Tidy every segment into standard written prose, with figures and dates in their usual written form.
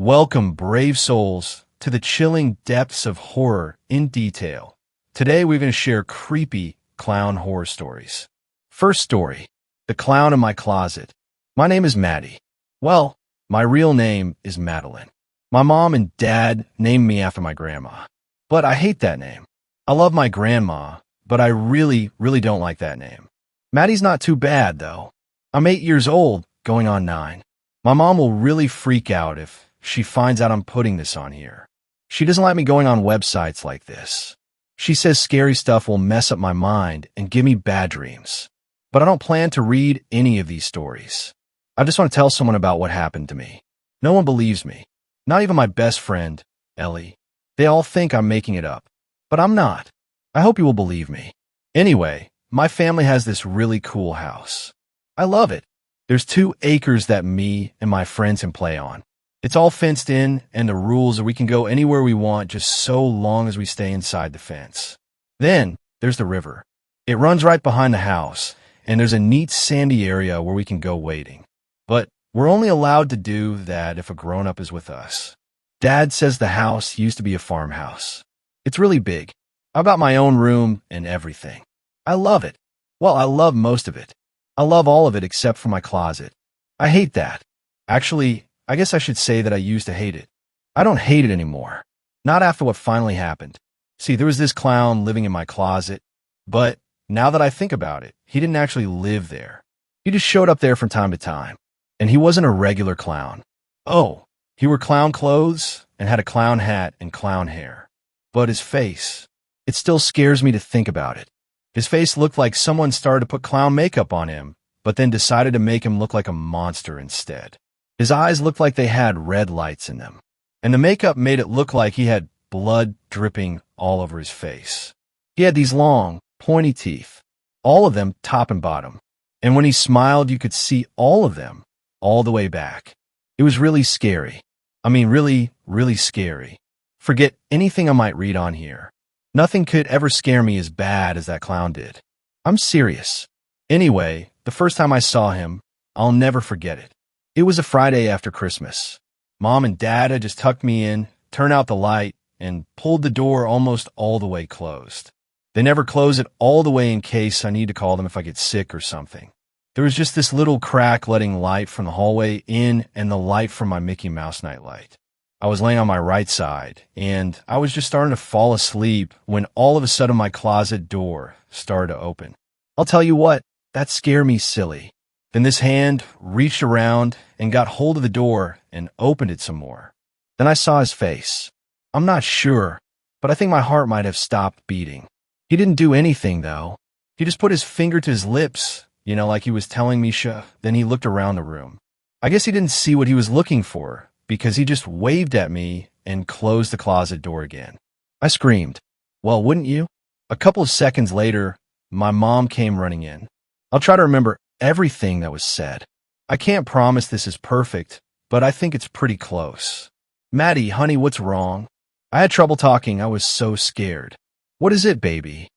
Welcome, brave souls, to the chilling depths of horror in detail. Today we're going to share creepy clown horror stories. First story, The Clown in My Closet. My name is Maddie. Well, my real name is Madeline. My mom and dad named me after my grandma. But I hate that name. I love my grandma, but I really don't like that name. Maddie's not too bad, though. I'm 8 years old, going on 9. My mom will really freak out if she finds out I'm putting this on here. She doesn't like me going on websites like this. She says scary stuff will mess up my mind and give me bad dreams. But I don't plan to read any of these stories. I just want to tell someone about what happened to me. No one believes me. Not even my best friend, Ellie. They all think I'm making it up. But I'm not. I hope you will believe me. Anyway, my family has this really cool house. I love it. There's 2 acres that me and my friends can play on. It's all fenced in, and the rules are we can go anywhere we want just so long as we stay inside the fence. Then, there's the river. It runs right behind the house, and there's a neat sandy area where we can go wading. But we're only allowed to do that if a grown-up is with us. Dad says the house used to be a farmhouse. It's really big. I've got my own room and everything. I love it. Well, I love most of it. I love all of it except for my closet. I hate that. Actually, I guess I should say that I used to hate it. I don't hate it anymore. Not after what finally happened. See, there was this clown living in my closet, but now that I think about it, he didn't actually live there. He just showed up there from time to time, and he wasn't a regular clown. Oh, he wore clown clothes and had a clown hat and clown hair. But his face, it still scares me to think about it. His face looked like someone started to put clown makeup on him, but then decided to make him look like a monster instead. His eyes looked like they had red lights in them, and the makeup made it look like he had blood dripping all over his face. He had these long, pointy teeth, all of them top and bottom, and when he smiled you could see all of them, all the way back. It was really scary. I mean, really scary. Forget anything I might read on here. Nothing could ever scare me as bad as that clown did. I'm serious. Anyway, the first time I saw him, I'll never forget it. It was a Friday after Christmas. Mom and Dad had just tucked me in, turned out the light, and pulled the door almost all the way closed. They never close it all the way in case I need to call them if I get sick or something. There was just this little crack letting light from the hallway in and the light from my Mickey Mouse nightlight. I was laying on my right side, and I was just starting to fall asleep when all of a sudden my closet door started to open. I'll tell you what, that scared me silly. Then this hand reached around and got hold of the door and opened it some more. Then I saw his face. I'm not sure, but I think my heart might have stopped beating. He didn't do anything, though. He just put his finger to his lips, like he was telling me Then he looked around the room. I guess he didn't see what he was looking for, because he just waved at me and closed the closet door again. I screamed. Well, wouldn't you? A couple of seconds later, my mom came running in. I'll try to remember everything that was said. I can't promise this is perfect, but I think it's pretty close. Maddie, honey, what's wrong? I had trouble talking. I was so scared. What is it, baby?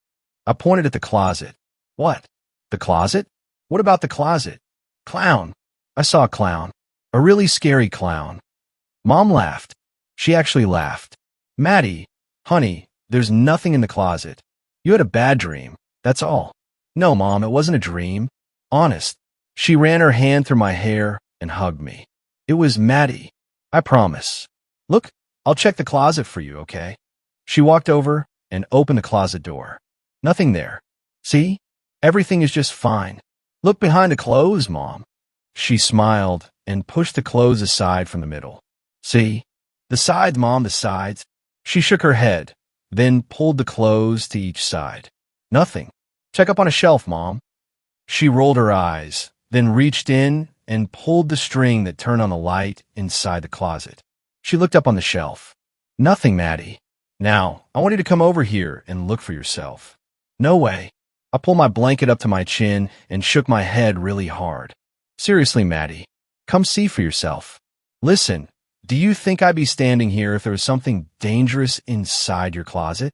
I pointed at the closet. What? The closet? What about the closet? Clown. I saw a clown. A really scary clown. Mom laughed. She actually laughed. Maddie, honey, there's nothing in the closet. You had a bad dream. That's all. No, Mom, it wasn't a dream. Honest. She ran her hand through my hair and hugged me. It was Maddie. I promise. Look, I'll check the closet for you, okay? She walked over and opened the closet door. Nothing there. See? Everything is just fine. Look behind the clothes, Mom. She smiled and pushed the clothes aside from the middle. See? The sides, Mom, the sides. She shook her head, then pulled the clothes to each side. Nothing. Check up on a shelf, Mom. She rolled her eyes, then reached in and pulled the string that turned on the light inside the closet. She looked up on the shelf. Nothing, Maddie. Now, I want you to come over here and look for yourself. No way. I pulled my blanket up to my chin and shook my head really hard. Seriously, Maddie, come see for yourself. Listen, do you think I'd be standing here if there was something dangerous inside your closet?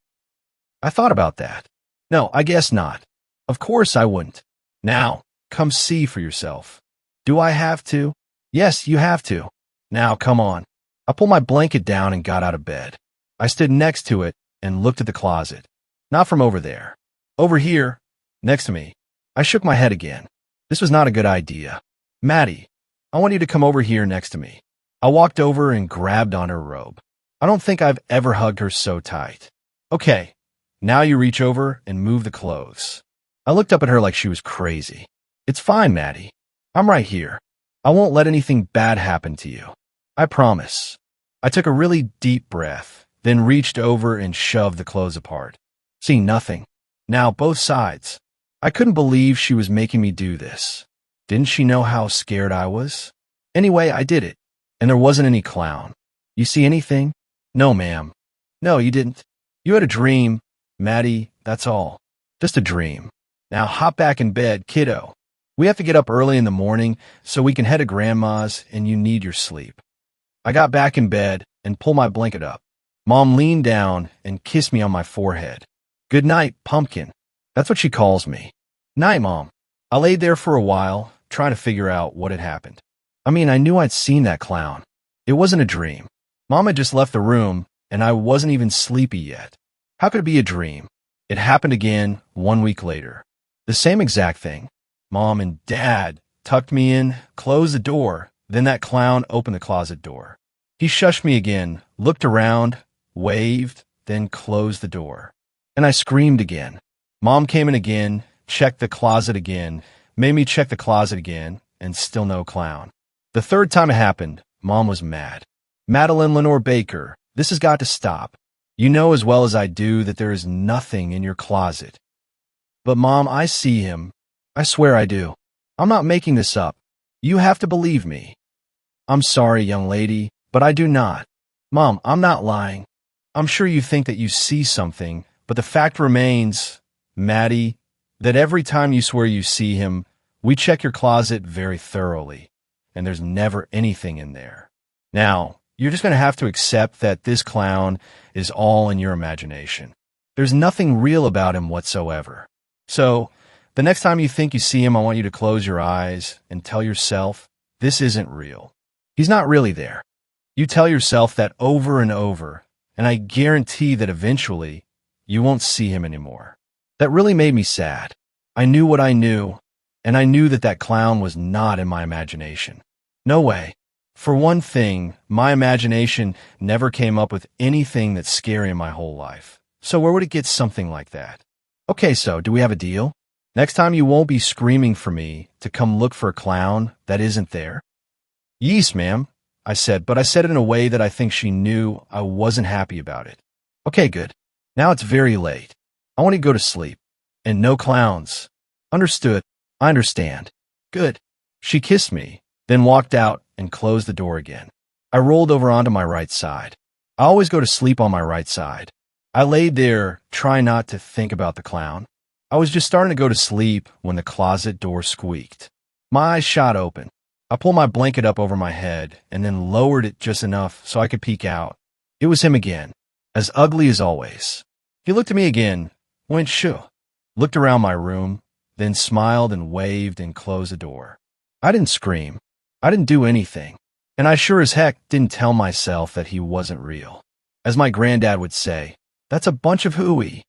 I thought about that. No, I guess not. Of course I wouldn't. Now, come see for yourself. Do I have to? Yes, you have to. Now, come on. I pulled my blanket down and got out of bed. I stood next to it and looked at the closet. Not from over there. Over here, next to me. I shook my head again. This was not a good idea. Maddie, I want you to come over here next to me. I walked over and grabbed on her robe. I don't think I've ever hugged her so tight. Okay, now you reach over and move the clothes. I looked up at her like she was crazy. It's fine, Maddie. I'm right here. I won't let anything bad happen to you. I promise. I took a really deep breath, then reached over and shoved the clothes apart. Seeing nothing. Now both sides. I couldn't believe she was making me do this. Didn't she know how scared I was? Anyway, I did it. And there wasn't any clown. You see anything? No, ma'am. No, you didn't. You had a dream, Maddie, that's all. Just a dream. Now hop back in bed, kiddo. We have to get up early in the morning so we can head to Grandma's and you need your sleep. I got back in bed and pulled my blanket up. Mom leaned down and kissed me on my forehead. Good night, pumpkin. That's what she calls me. Night, Mom. I laid there for a while, trying to figure out what had happened. I mean, I knew I'd seen that clown. It wasn't a dream. Mom had just left the room, and I wasn't even sleepy yet. How could it be a dream? It happened again 1 week later. The same exact thing. Mom and Dad tucked me in, closed the door, then that clown opened the closet door. He shushed me again, looked around, waved, then closed the door. And I screamed again. Mom came in again, checked the closet again, made me check the closet again, and still no clown. The third time it happened, Mom was mad. Madeline Lenore Baker, this has got to stop. You know as well as I do that there is nothing in your closet. But Mom, I see him. I swear I do. I'm not making this up. You have to believe me. I'm sorry, young lady, but I do not. Mom, I'm not lying. I'm sure you think that you see something, but the fact remains, Maddie, that every time you swear you see him, we check your closet very thoroughly, and there's never anything in there. Now, you're just going to have to accept that this clown is all in your imagination. There's nothing real about him whatsoever. So, the next time you think you see him, I want you to close your eyes and tell yourself, this isn't real. He's not really there. You tell yourself that over and over, and I guarantee that eventually, you won't see him anymore. That really made me sad. I knew what I knew, and I knew that that clown was not in my imagination. No way. For one thing, my imagination never came up with anything that's scary in my whole life. So where would it get something like that? Okay, so do we have a deal? Next time you won't be screaming for me to come look for a clown that isn't there? Yes, ma'am, I said, but I said it in a way that I think she knew I wasn't happy about it. Okay, good. Now it's very late. I want to go to sleep. And no clowns. Understood. I understand. Good. She kissed me, then walked out and closed the door again. I rolled over onto my right side. I always go to sleep on my right side. I laid there, trying not to think about the clown. I was just starting to go to sleep when the closet door squeaked. My eyes shot open. I pulled my blanket up over my head and then lowered it just enough so I could peek out. It was him again, as ugly as always. He looked at me again, went shoo, looked around my room, then smiled and waved and closed the door. I didn't scream. I didn't do anything. And I sure as heck didn't tell myself that he wasn't real. As my granddad would say, that's a bunch of hooey.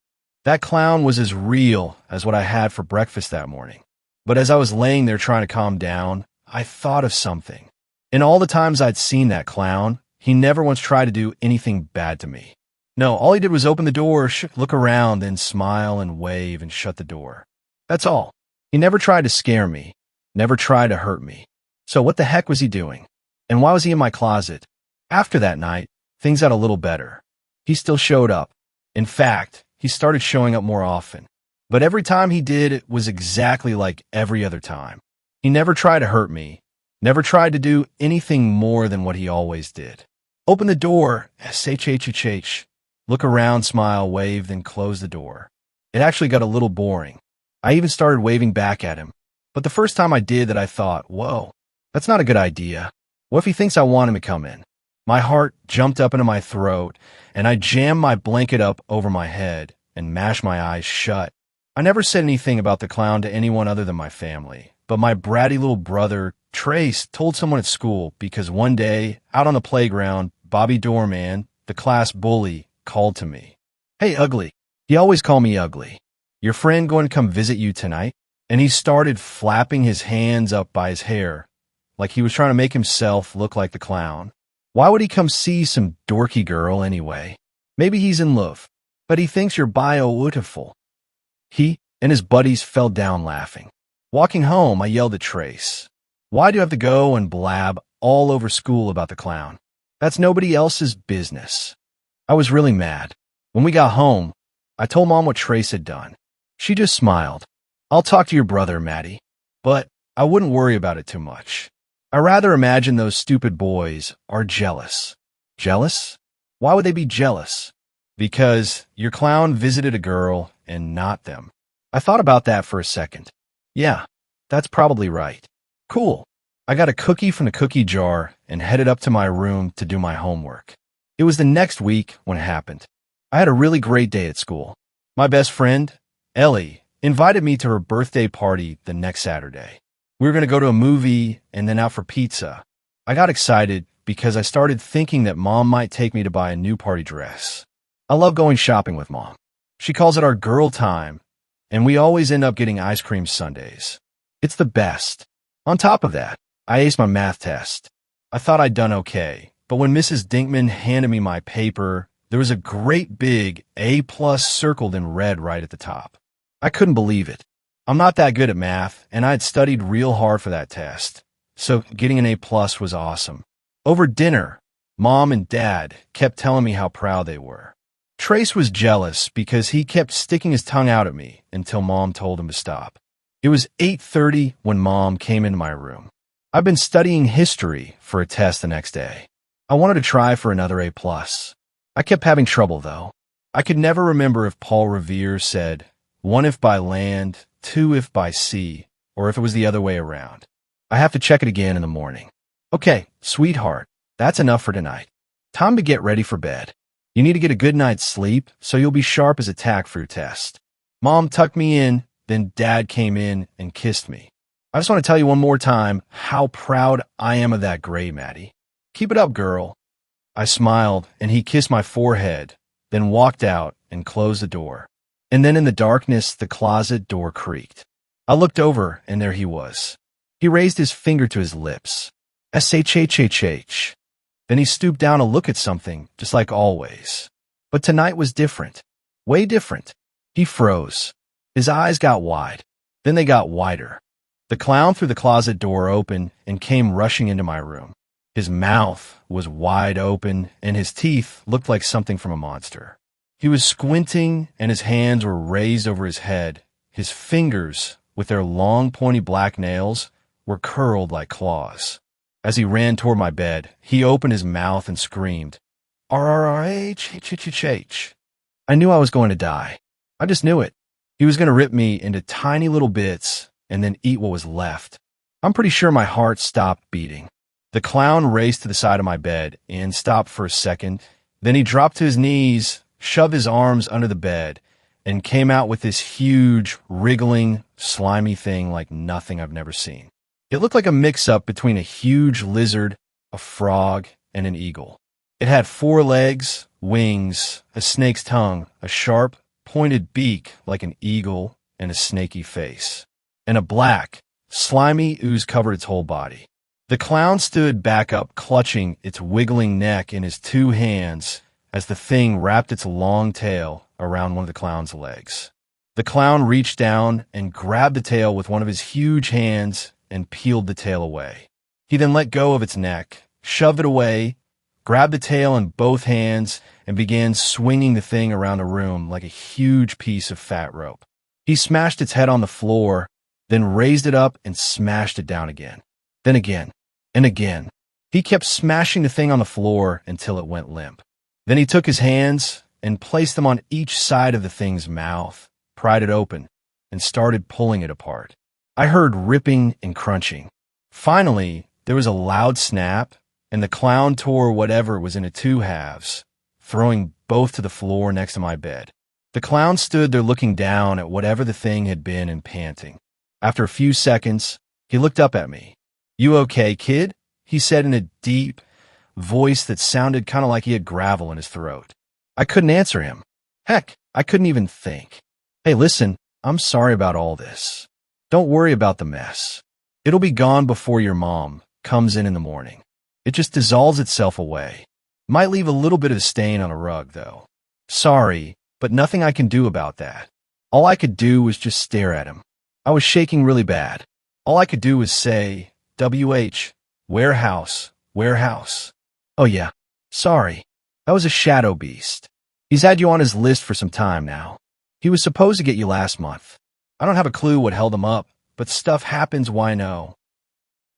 That clown was as real as what I had for breakfast that morning. But as I was laying there trying to calm down, I thought of something. In all the times I'd seen that clown, he never once tried to do anything bad to me. No, all he did was open the door, look around, then smile and wave and shut the door. That's all. He never tried to scare me, never tried to hurt me. So what the heck was he doing? And why was he in my closet? After that night, things got a little better. He still showed up. In fact, he started showing up more often. But every time he did, it was exactly like every other time. He never tried to hurt me, never tried to do anything more than what he always did. Open the door, S-H-H-H-H. Look around, smile, wave, then close the door. It actually got a little boring. I even started waving back at him. But the first time I did that, I thought, whoa, that's not a good idea. What if he thinks I want him to come in? My heart jumped up into my throat, and I jammed my blanket up over my head and mashed my eyes shut. I never said anything about the clown to anyone other than my family, but my bratty little brother, Trace, told someone at school because one day, out on the playground, Bobby Doorman, the class bully, called to me. "Hey, Ugly." He always called me Ugly. "Your friend going to come visit you tonight?" And he started flapping his hands up by his hair, like he was trying to make himself look like the clown. Why would he come see some dorky girl anyway? Maybe he's in love, but he thinks you're beautiful. He and his buddies fell down laughing. Walking home, I yelled at Trace, "Why do you have to go and blab all over school about the clown? That's nobody else's business." I was really mad. When we got home, I told Mom what Trace had done. She just smiled. "I'll talk to your brother, Maddie, but I wouldn't worry about it too much. I rather imagine those stupid boys are jealous." Jealous? Why would they be jealous? Because your clown visited a girl and not them. I thought about that for a second. Yeah, that's probably right. Cool. I got a cookie from the cookie jar and headed up to my room to do my homework. It was the next week when it happened. I had a really great day at school. My best friend, Ellie, invited me to her birthday party the next Saturday. We were going to go to a movie and then out for pizza. I got excited because I started thinking that Mom might take me to buy a new party dress. I love going shopping with Mom. She calls it our girl time, and we always end up getting ice cream sundaes. It's the best. On top of that, I aced my math test. I thought I'd done okay, but when Mrs. Dinkman handed me my paper, there was a great big A+ circled in red right at the top. I couldn't believe it. I'm not that good at math, and I had studied real hard for that test, so getting an A+ was awesome. Over dinner, Mom and Dad kept telling me how proud they were. Trace was jealous because he kept sticking his tongue out at me until Mom told him to stop. It was 8:30 when Mom came into my room. I'd been studying history for a test the next day. I wanted to try for another A+. I kept having trouble, though. I could never remember if Paul Revere said, 1 if by land, 2 if by sea, or if it was the other way around. I have to check it again in the morning. Okay, sweetheart, that's enough for tonight. Time to get ready for bed. You need to get a good night's sleep so you'll be sharp as a tack for your test. Mom tucked me in, then Dad came in and kissed me. I just want to tell you one more time how proud I am of that grade, Maddie. Keep it up, girl. I smiled, and he kissed my forehead, then walked out and closed the door. And then in the darkness, the closet door creaked. I looked over, and there he was. He raised his finger to his lips. S-H-H-H-H. Then he stooped down to look at something, just like always. But tonight was different. Way different. He froze. His eyes got wide. Then they got wider. The clown threw the closet door open and came rushing into my room. His mouth was wide open, and his teeth looked like something from a monster. He was squinting, and his hands were raised over his head. His fingers, with their long, pointy black nails, were curled like claws. As he ran toward my bed, he opened his mouth and screamed, R-R-R-H-H-H-H. I knew I was going to die. I just knew it. He was going to rip me into tiny little bits and then eat what was left. I'm pretty sure my heart stopped beating. The clown raced to the side of my bed and stopped for a second. Then he dropped to his knees, shoved his arms under the bed, and came out with this huge, wriggling, slimy thing like nothing I've never seen. It looked like a mix-up between a huge lizard, a frog, and an eagle. It had 4 legs, wings, a snake's tongue, a sharp, pointed beak like an eagle, and a snaky face. And a black, slimy ooze covered its whole body. The clown stood back up, clutching its wiggling neck in his 2 hands as the thing wrapped its long tail around one of the clown's legs. The clown reached down and grabbed the tail with one of his huge hands and peeled the tail away. He then let go of its neck, shoved it away, grabbed the tail in both hands, and began swinging the thing around the room like a huge piece of fat rope. He smashed its head on the floor, then raised it up and smashed it down again. Then again, and again. He kept smashing the thing on the floor until it went limp. Then he took his hands and placed them on each side of the thing's mouth, pried it open, and started pulling it apart. I heard ripping and crunching. Finally, there was a loud snap, and the clown tore whatever was into 2 halves, throwing both to the floor next to my bed. The clown stood there looking down at whatever the thing had been and panting. After a few seconds, he looked up at me. "You okay, kid?" he said in a deep, voice that sounded kind of like he had gravel in his throat. I couldn't answer him. Heck, I couldn't even think. Hey, listen, I'm sorry about all this. Don't worry about the mess. It'll be gone before your mom comes in the morning. It just dissolves itself away. Might leave a little bit of a stain on a rug, though. Sorry, but nothing I can do about that. All I could do was just stare at him. I was shaking really bad. All I could do was say, WH, warehouse, warehouse. Oh yeah, sorry. That was a shadow beast. He's had you on his list for some time now. He was supposed to get you last month. I don't have a clue what held him up, but stuff happens, why no?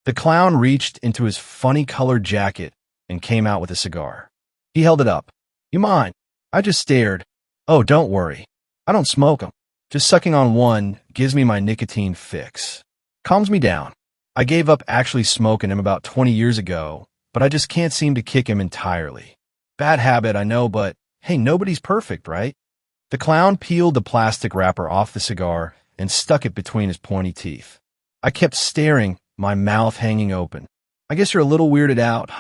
The clown reached into his funny-colored jacket and came out with a cigar. He held it up. You mind? I just stared. Oh, don't worry. I don't smoke 'em. Just sucking on one gives me my nicotine fix. Calms me down. I gave up actually smoking him about 20 years ago, but I just can't seem to kick him entirely. Bad habit, I know, but hey, nobody's perfect, right? The clown peeled the plastic wrapper off the cigar and stuck it between his pointy teeth. I kept staring, my mouth hanging open. I guess you're a little weirded out.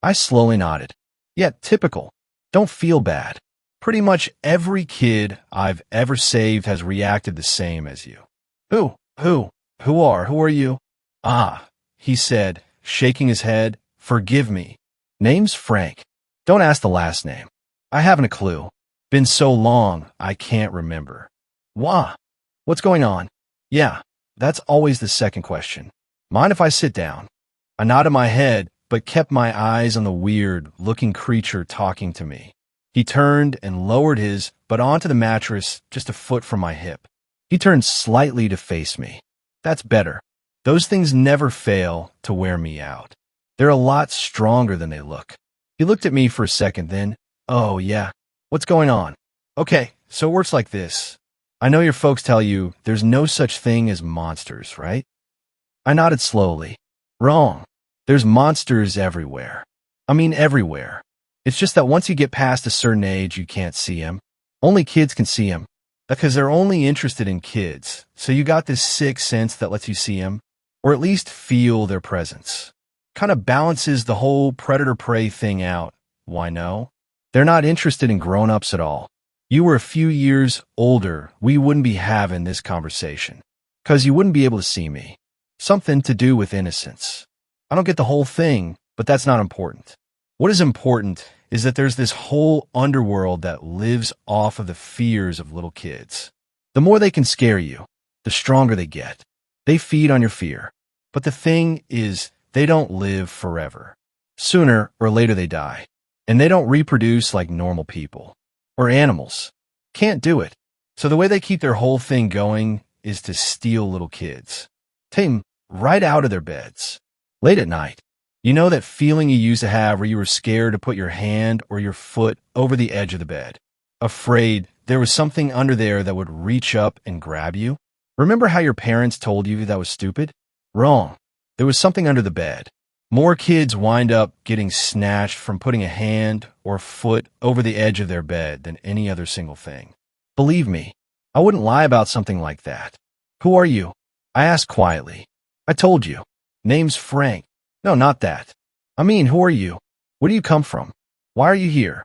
I slowly nodded. Yeah, typical. Don't feel bad. Pretty much every kid I've ever saved has reacted the same as you. Who are you? Ah, he said, shaking his head. Forgive me. Name's Frank. Don't ask the last name. I haven't a clue. Been so long, I can't remember. Why? What's going on? Yeah, that's always the second question. Mind if I sit down? I nodded my head, but kept my eyes on the weird-looking creature talking to me. He turned and lowered his butt onto the mattress just a foot from my hip. He turned slightly to face me. That's better. Those things never fail to wear me out. They're a lot stronger than they look. He looked at me for a second, then, oh yeah, what's going on? Okay, so it works like this. I know your folks tell you there's no such thing as monsters, right? I nodded slowly. Wrong. There's monsters everywhere. I mean everywhere. It's just that once you get past a certain age, you can't see them. Only kids can see them, because they're only interested in kids. So you got this sixth sense that lets you see them, or at least feel their presence. Kind of balances the whole predator-prey thing out. Why no? They're not interested in grown-ups at all. You were a few years older, we wouldn't be having this conversation. Because you wouldn't be able to see me. Something to do with innocence. I don't get the whole thing, but that's not important. What is important is that there's this whole underworld that lives off of the fears of little kids. The more they can scare you, the stronger they get. They feed on your fear. But the thing is, they don't live forever. Sooner or later they die. And they don't reproduce like normal people. Or animals. Can't do it. So the way they keep their whole thing going is to steal little kids. Take them right out of their beds. Late at night. You know that feeling you used to have where you were scared to put your hand or your foot over the edge of the bed? Afraid there was something under there that would reach up and grab you? Remember how your parents told you that was stupid? Wrong. There was something under the bed. More kids wind up getting snatched from putting a hand or foot over the edge of their bed than any other single thing. Believe me, I wouldn't lie about something like that. Who are you? I asked quietly. I told you. Name's Frank. No, not that. I mean, who are you? Where do you come from? Why are you here?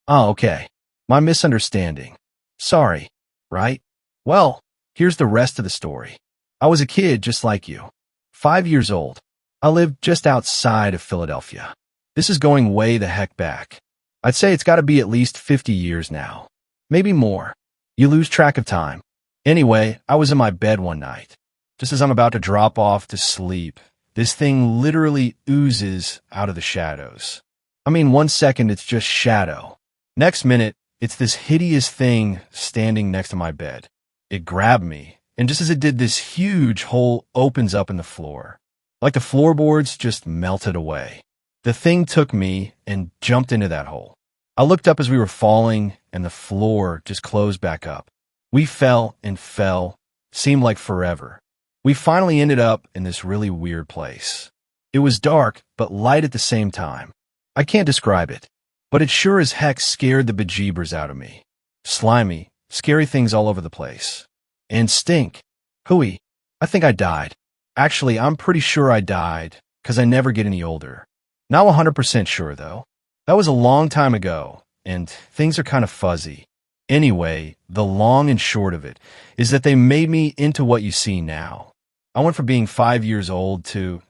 Oh, okay. My misunderstanding. Sorry. Right? Well, here's the rest of the story. I was a kid just like you. 5 years old. I lived just outside of Philadelphia. This is going way the heck back. I'd say it's got to be at least 50 years now. Maybe more. You lose track of time. Anyway, I was in my bed one night. Just as I'm about to drop off to sleep, this thing literally oozes out of the shadows. I mean, 1 second it's just shadow. Next minute, it's this hideous thing standing next to my bed. It grabbed me, and just as it did, this huge hole opens up in the floor. Like the floorboards just melted away. The thing took me and jumped into that hole. I looked up as we were falling, and the floor just closed back up. We fell and fell, seemed like forever. We finally ended up in this really weird place. It was dark, but light at the same time. I can't describe it, but it sure as heck scared the bejeebers out of me. Slimy, scary things all over the place. And stink. Hooey. I think I died. Actually, I'm pretty sure I died, because I never get any older. Not 100% sure, though. That was a long time ago, and things are kind of fuzzy. Anyway, the long and short of it is that they made me into what you see now. I went from being 5 years old to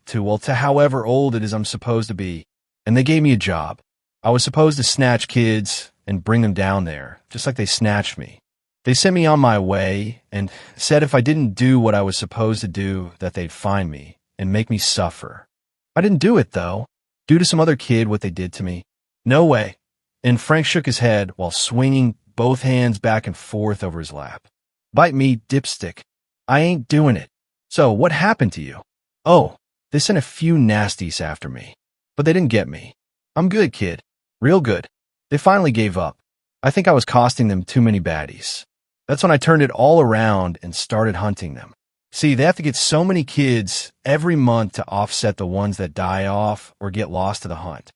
however old it is I'm supposed to be, and they gave me a job. I was supposed to snatch kids and bring them down there, just like they snatched me. They sent me on my way and said if I didn't do what I was supposed to do, that they'd find me and make me suffer. I didn't do it, though. Due to some other kid, what they did to me. No way. And Frank shook his head while swinging both hands back and forth over his lap. Bite me, dipstick. I ain't doing it. So, what happened to you? Oh, they sent a few nasties after me. But they didn't get me. I'm good, kid. Real good. They finally gave up. I think I was costing them too many baddies. That's when I turned it all around and started hunting them. See, they have to get so many kids every month to offset the ones that die off or get lost to the hunt.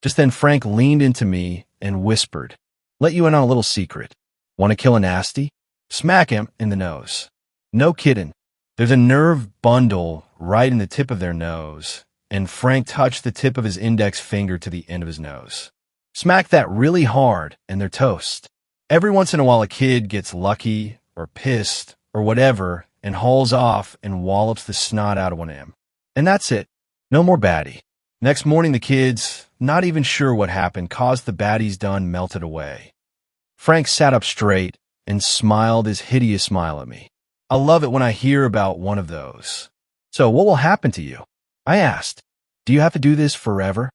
Just then Frank leaned into me and whispered, "Let you in on a little secret. Want to kill a nasty? Smack him in the nose." No kidding. There's a nerve bundle right in the tip of their nose, and Frank touched the tip of his index finger to the end of his nose. Smack that really hard and they're toast. Every once in a while a kid gets lucky or pissed or whatever and hauls off and wallops the snot out of one of them. And that's it. No more baddie. Next morning the kids, not even sure what happened, caused the baddies done melted away. Frank sat up straight and smiled his hideous smile at me. I love it when I hear about one of those. So what will happen to you? I asked. Do you have to do this forever?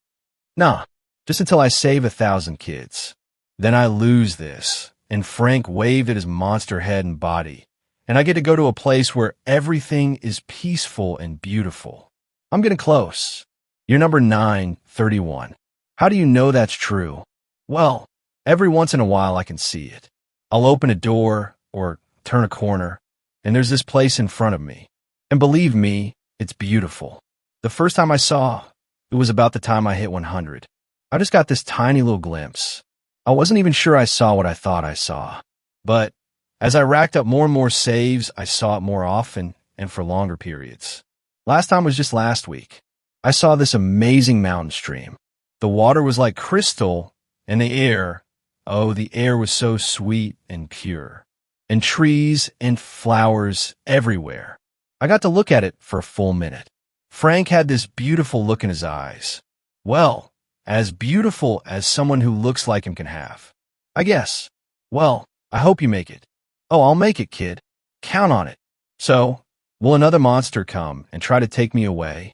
Nah, just until I save 1,000 kids. Then I lose this. And Frank waved at his monster head and body. And I get to go to a place where everything is peaceful and beautiful. I'm getting close. You're number 931. How do you know that's true? Well, every once in a while I can see it. I'll open a door or turn a corner, and there's this place in front of me. And believe me, it's beautiful. The first time I saw, it was about the time I hit 100. I just got this tiny little glimpse. I wasn't even sure I saw what I thought I saw. But as I racked up more and more saves, I saw it more often and for longer periods. Last time was just last week. I saw this amazing mountain stream. The water was like crystal, and the air, oh, the air was so sweet and pure. And trees and flowers everywhere. I got to look at it for a full minute. Frank had this beautiful look in his eyes. Well, as beautiful as someone who looks like him can have. I guess. Well, I hope you make it. Oh, I'll make it, kid. Count on it. So, will another monster come and try to take me away?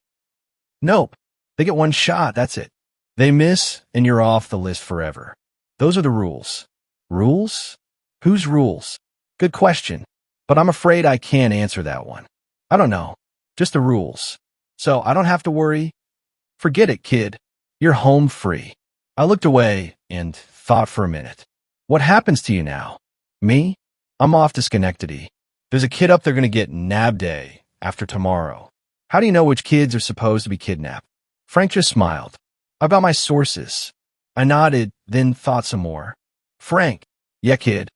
Nope. They get one shot, that's it. They miss, and you're off the list forever. Those are the rules. Rules? Whose rules? Good question, but I'm afraid I can't answer that one. I don't know. Just the rules. So I don't have to worry. Forget it, kid. You're home free. I looked away and thought for a minute. What happens to you now? Me? I'm off to Schenectady. There's a kid up there going to get nab day after tomorrow. How do you know which kids are supposed to be kidnapped? Frank just smiled. About my sources. I nodded, then thought some more. Frank. Yeah, kid.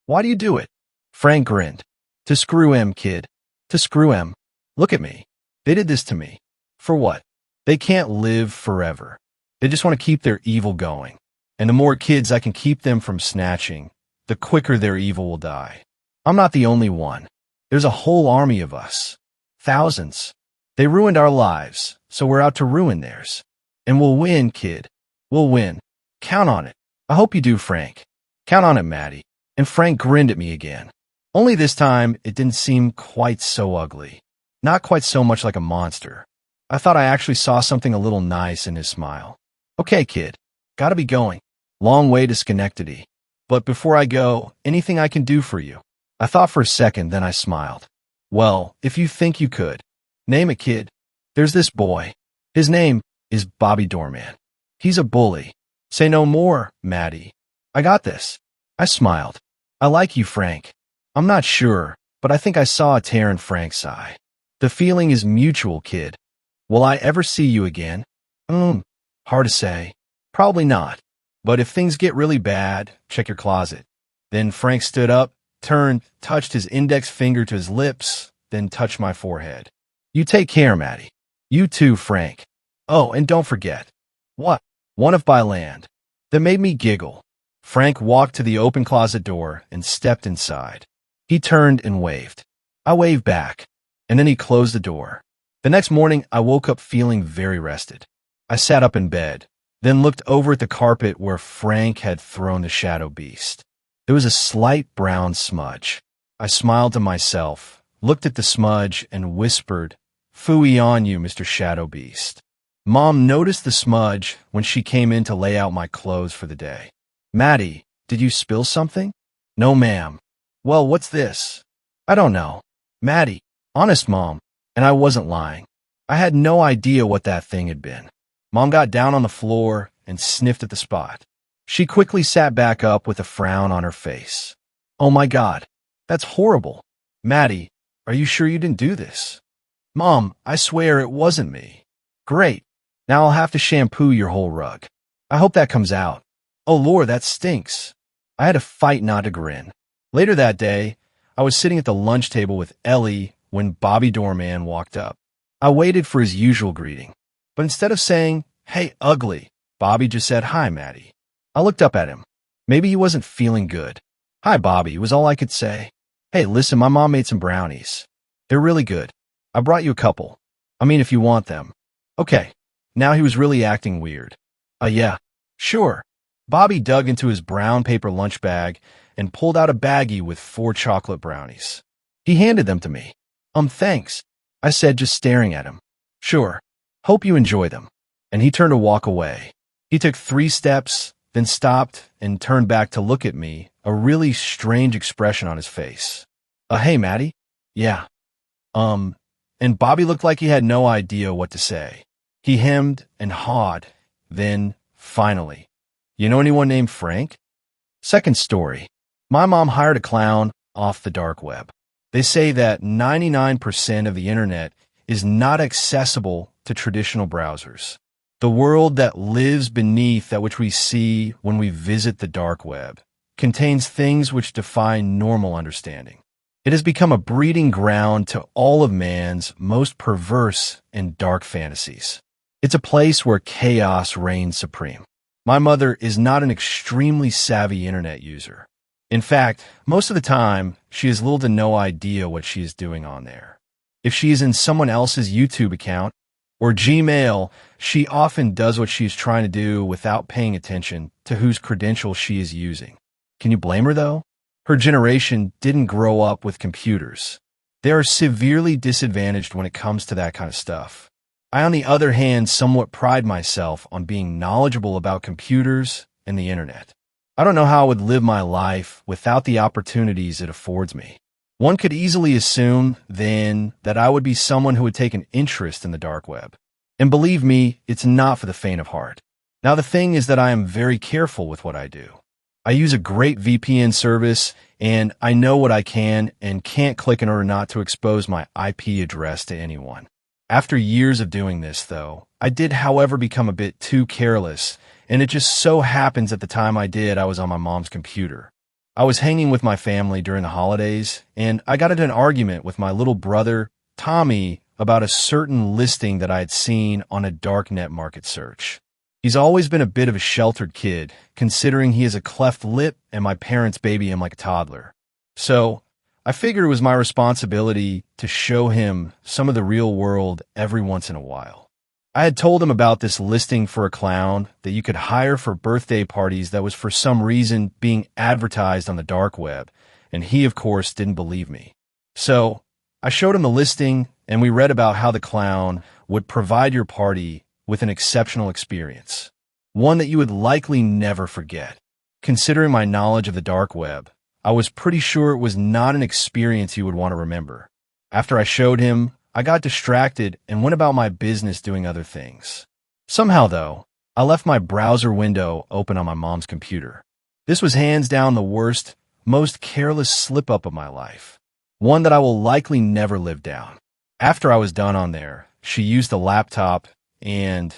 Why do you do it? Frank grinned. To screw him, kid. To screw him. Look at me. They did this to me. For what? They can't live forever. They just want to keep their evil going. And the more kids I can keep them from snatching, the quicker their evil will die. I'm not the only one. There's a whole army of us. Thousands. They ruined our lives, so we're out to ruin theirs. And we'll win, kid. We'll win. Count on it. I hope you do, Frank. Count on it, Maddie. And Frank grinned at me again. Only this time, it didn't seem quite so ugly. Not quite so much like a monster. I thought I actually saw something a little nice in his smile. Okay, kid. Gotta be going. Long way to Schenectady. But before I go, anything I can do for you? I thought for a second, then I smiled. Well, if you think you could. Name it, kid. There's this boy. His name is Bobby Doorman. He's a bully. Say no more, Maddie. I got this. I smiled. I like you, Frank. I'm not sure, but I think I saw a tear in Frank's eye. The feeling is mutual, kid. Will I ever see you again? Hard to say. Probably not. But if things get really bad, check your closet. Then Frank stood up, turned, touched his index finger to his lips, then touched my forehead. You take care, Maddie. You too, Frank. Oh, and don't forget, What? One of by land. That made me giggle. Frank walked to the open closet door and stepped inside. He turned and waved. I waved back, and then he closed the door. The next morning, I woke up feeling very rested. I sat up in bed, then looked over at the carpet where Frank had thrown the shadow beast. There was a slight brown smudge. I smiled to myself, looked at the smudge, and whispered, "Phooey on you, Mr. Shadow Beast." Mom noticed the smudge when she came in to lay out my clothes for the day. "Maddie, did you spill something?" "No, ma'am." "Well, what's this?" "I don't know." "Maddie, honest, Mom," and I wasn't lying. I had no idea what that thing had been. Mom got down on the floor and sniffed at the spot. She quickly sat back up with a frown on her face. "Oh my God, that's horrible. Maddie, are you sure you didn't do this?" "Mom, I swear it wasn't me." "Great. Now I'll have to shampoo your whole rug. I hope that comes out." "Oh Lord, that stinks." I had to fight not to grin. Later that day, I was sitting at the lunch table with Ellie when Bobby Doorman walked up. I waited for his usual greeting, but instead of saying, "Hey, ugly," Bobby just said, "Hi, Maddie." I looked up at him. Maybe he wasn't feeling good. "Hi, Bobby," was all I could say. "Hey, listen, my mom made some brownies. They're really good. I brought you a couple. I mean, if you want them." "Okay." Now he was really acting weird. Yeah, sure." Bobby dug into his brown paper lunch bag and pulled out a baggie with 4 chocolate brownies. He handed them to me. Thanks," I said, just staring at him. "Sure. Hope you enjoy them." And he turned to walk away. He took 3 steps, then stopped and turned back to look at me, a really strange expression on his face. Hey, Maddie?" "Yeah." And Bobby looked like he had no idea what to say. He hemmed and hawed. Then, finally, "You know anyone named Frank?" Second story. My mom hired a clown off the dark web. They say that 99% of the internet is not accessible to traditional browsers. The world that lives beneath that which we see when we visit the dark web contains things which defy normal understanding. It has become a breeding ground to all of man's most perverse and dark fantasies. It's a place where chaos reigns supreme. My mother is not an extremely savvy internet user. In fact, most of the time, she has little to no idea what she is doing on there. If she is in someone else's YouTube account or Gmail, she often does what she is trying to do without paying attention to whose credentials she is using. Can you blame her, though? Her generation didn't grow up with computers. They are severely disadvantaged when it comes to that kind of stuff. I, on the other hand, somewhat pride myself on being knowledgeable about computers and the internet. I don't know how I would live my life without the opportunities it affords me. One could easily assume, then, that I would be someone who would take an interest in the dark web. And believe me, it's not for the faint of heart. Now, the thing is that I am very careful with what I do. I use a great VPN service, and I know what I can and can't click in order not to expose my IP address to anyone. After years of doing this, though, I did, however, become a bit too careless, and it just so happens at the time I did, I was on my mom's computer. I was hanging with my family during the holidays, and I got into an argument with my little brother, Tommy, about a certain listing that I had seen on a darknet market search. He's always been a bit of a sheltered kid, considering he has a cleft lip and my parents baby him like a toddler. So, I figured it was my responsibility to show him some of the real world every once in a while. I had told him about this listing for a clown that you could hire for birthday parties that was for some reason being advertised on the dark web, and he, of course, didn't believe me. So, I showed him the listing, and we read about how the clown would provide your party with an exceptional experience, one that you would likely never forget. Considering my knowledge of the dark web, I was pretty sure it was not an experience you would want to remember. After I showed him, I got distracted and went about my business doing other things. Somehow, though, I left my browser window open on my mom's computer. This was hands down the worst, most careless slip-up of my life, one that I will likely never live down. After I was done on there, she used the laptop and,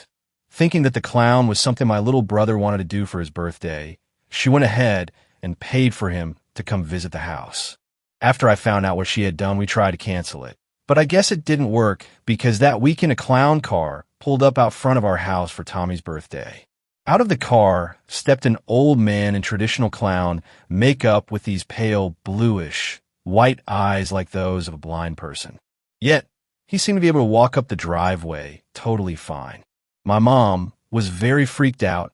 thinking that the clown was something my little brother wanted to do for his birthday, she went ahead and paid for him to come visit the house. After I found out what she had done, we tried to cancel it. But I guess it didn't work because that weekend a clown car pulled up out front of our house for Tommy's birthday. Out of the car stepped an old man in traditional clown makeup with these pale, bluish, white eyes like those of a blind person. Yet, he seemed to be able to walk up the driveway totally fine. My mom was very freaked out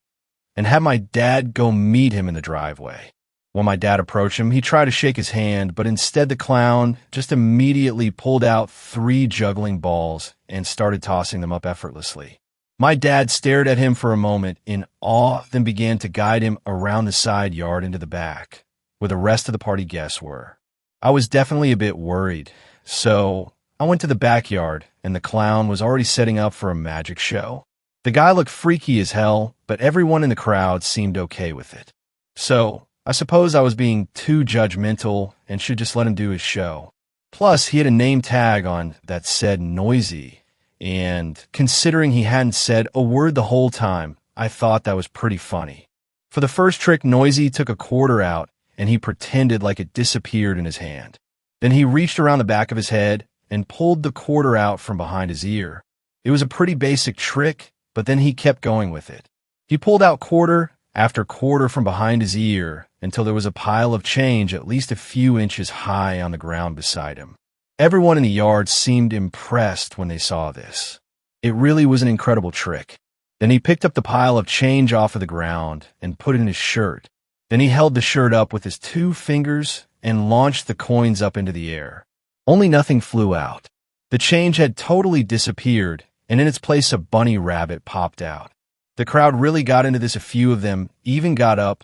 and had my dad go meet him in the driveway. When my dad approached him, he tried to shake his hand, but instead the clown just immediately pulled out 3 juggling balls and started tossing them up effortlessly. My dad stared at him for a moment in awe, then began to guide him around the side yard into the back, where the rest of the party guests were. I was definitely a bit worried, so I went to the backyard, and the clown was already setting up for a magic show. The guy looked freaky as hell, but everyone in the crowd seemed okay with it. So, I suppose I was being too judgmental and should just let him do his show. Plus, he had a name tag on that said Noisy, and considering he hadn't said a word the whole time, I thought that was pretty funny. For the first trick, Noisy took a quarter out, and he pretended like it disappeared in his hand. Then he reached around the back of his head and pulled the quarter out from behind his ear. It was a pretty basic trick, but then he kept going with it. He pulled out quarter after quarter from behind his ear until there was a pile of change at least a few inches high on the ground beside him. Everyone in the yard seemed impressed when they saw this. It really was an incredible trick. Then he picked up the pile of change off of the ground and put it in his shirt. Then he held the shirt up with his 2 fingers and launched the coins up into the air. Only nothing flew out. The change had totally disappeared, and in its place a bunny rabbit popped out. The crowd really got into this. A few of them even got up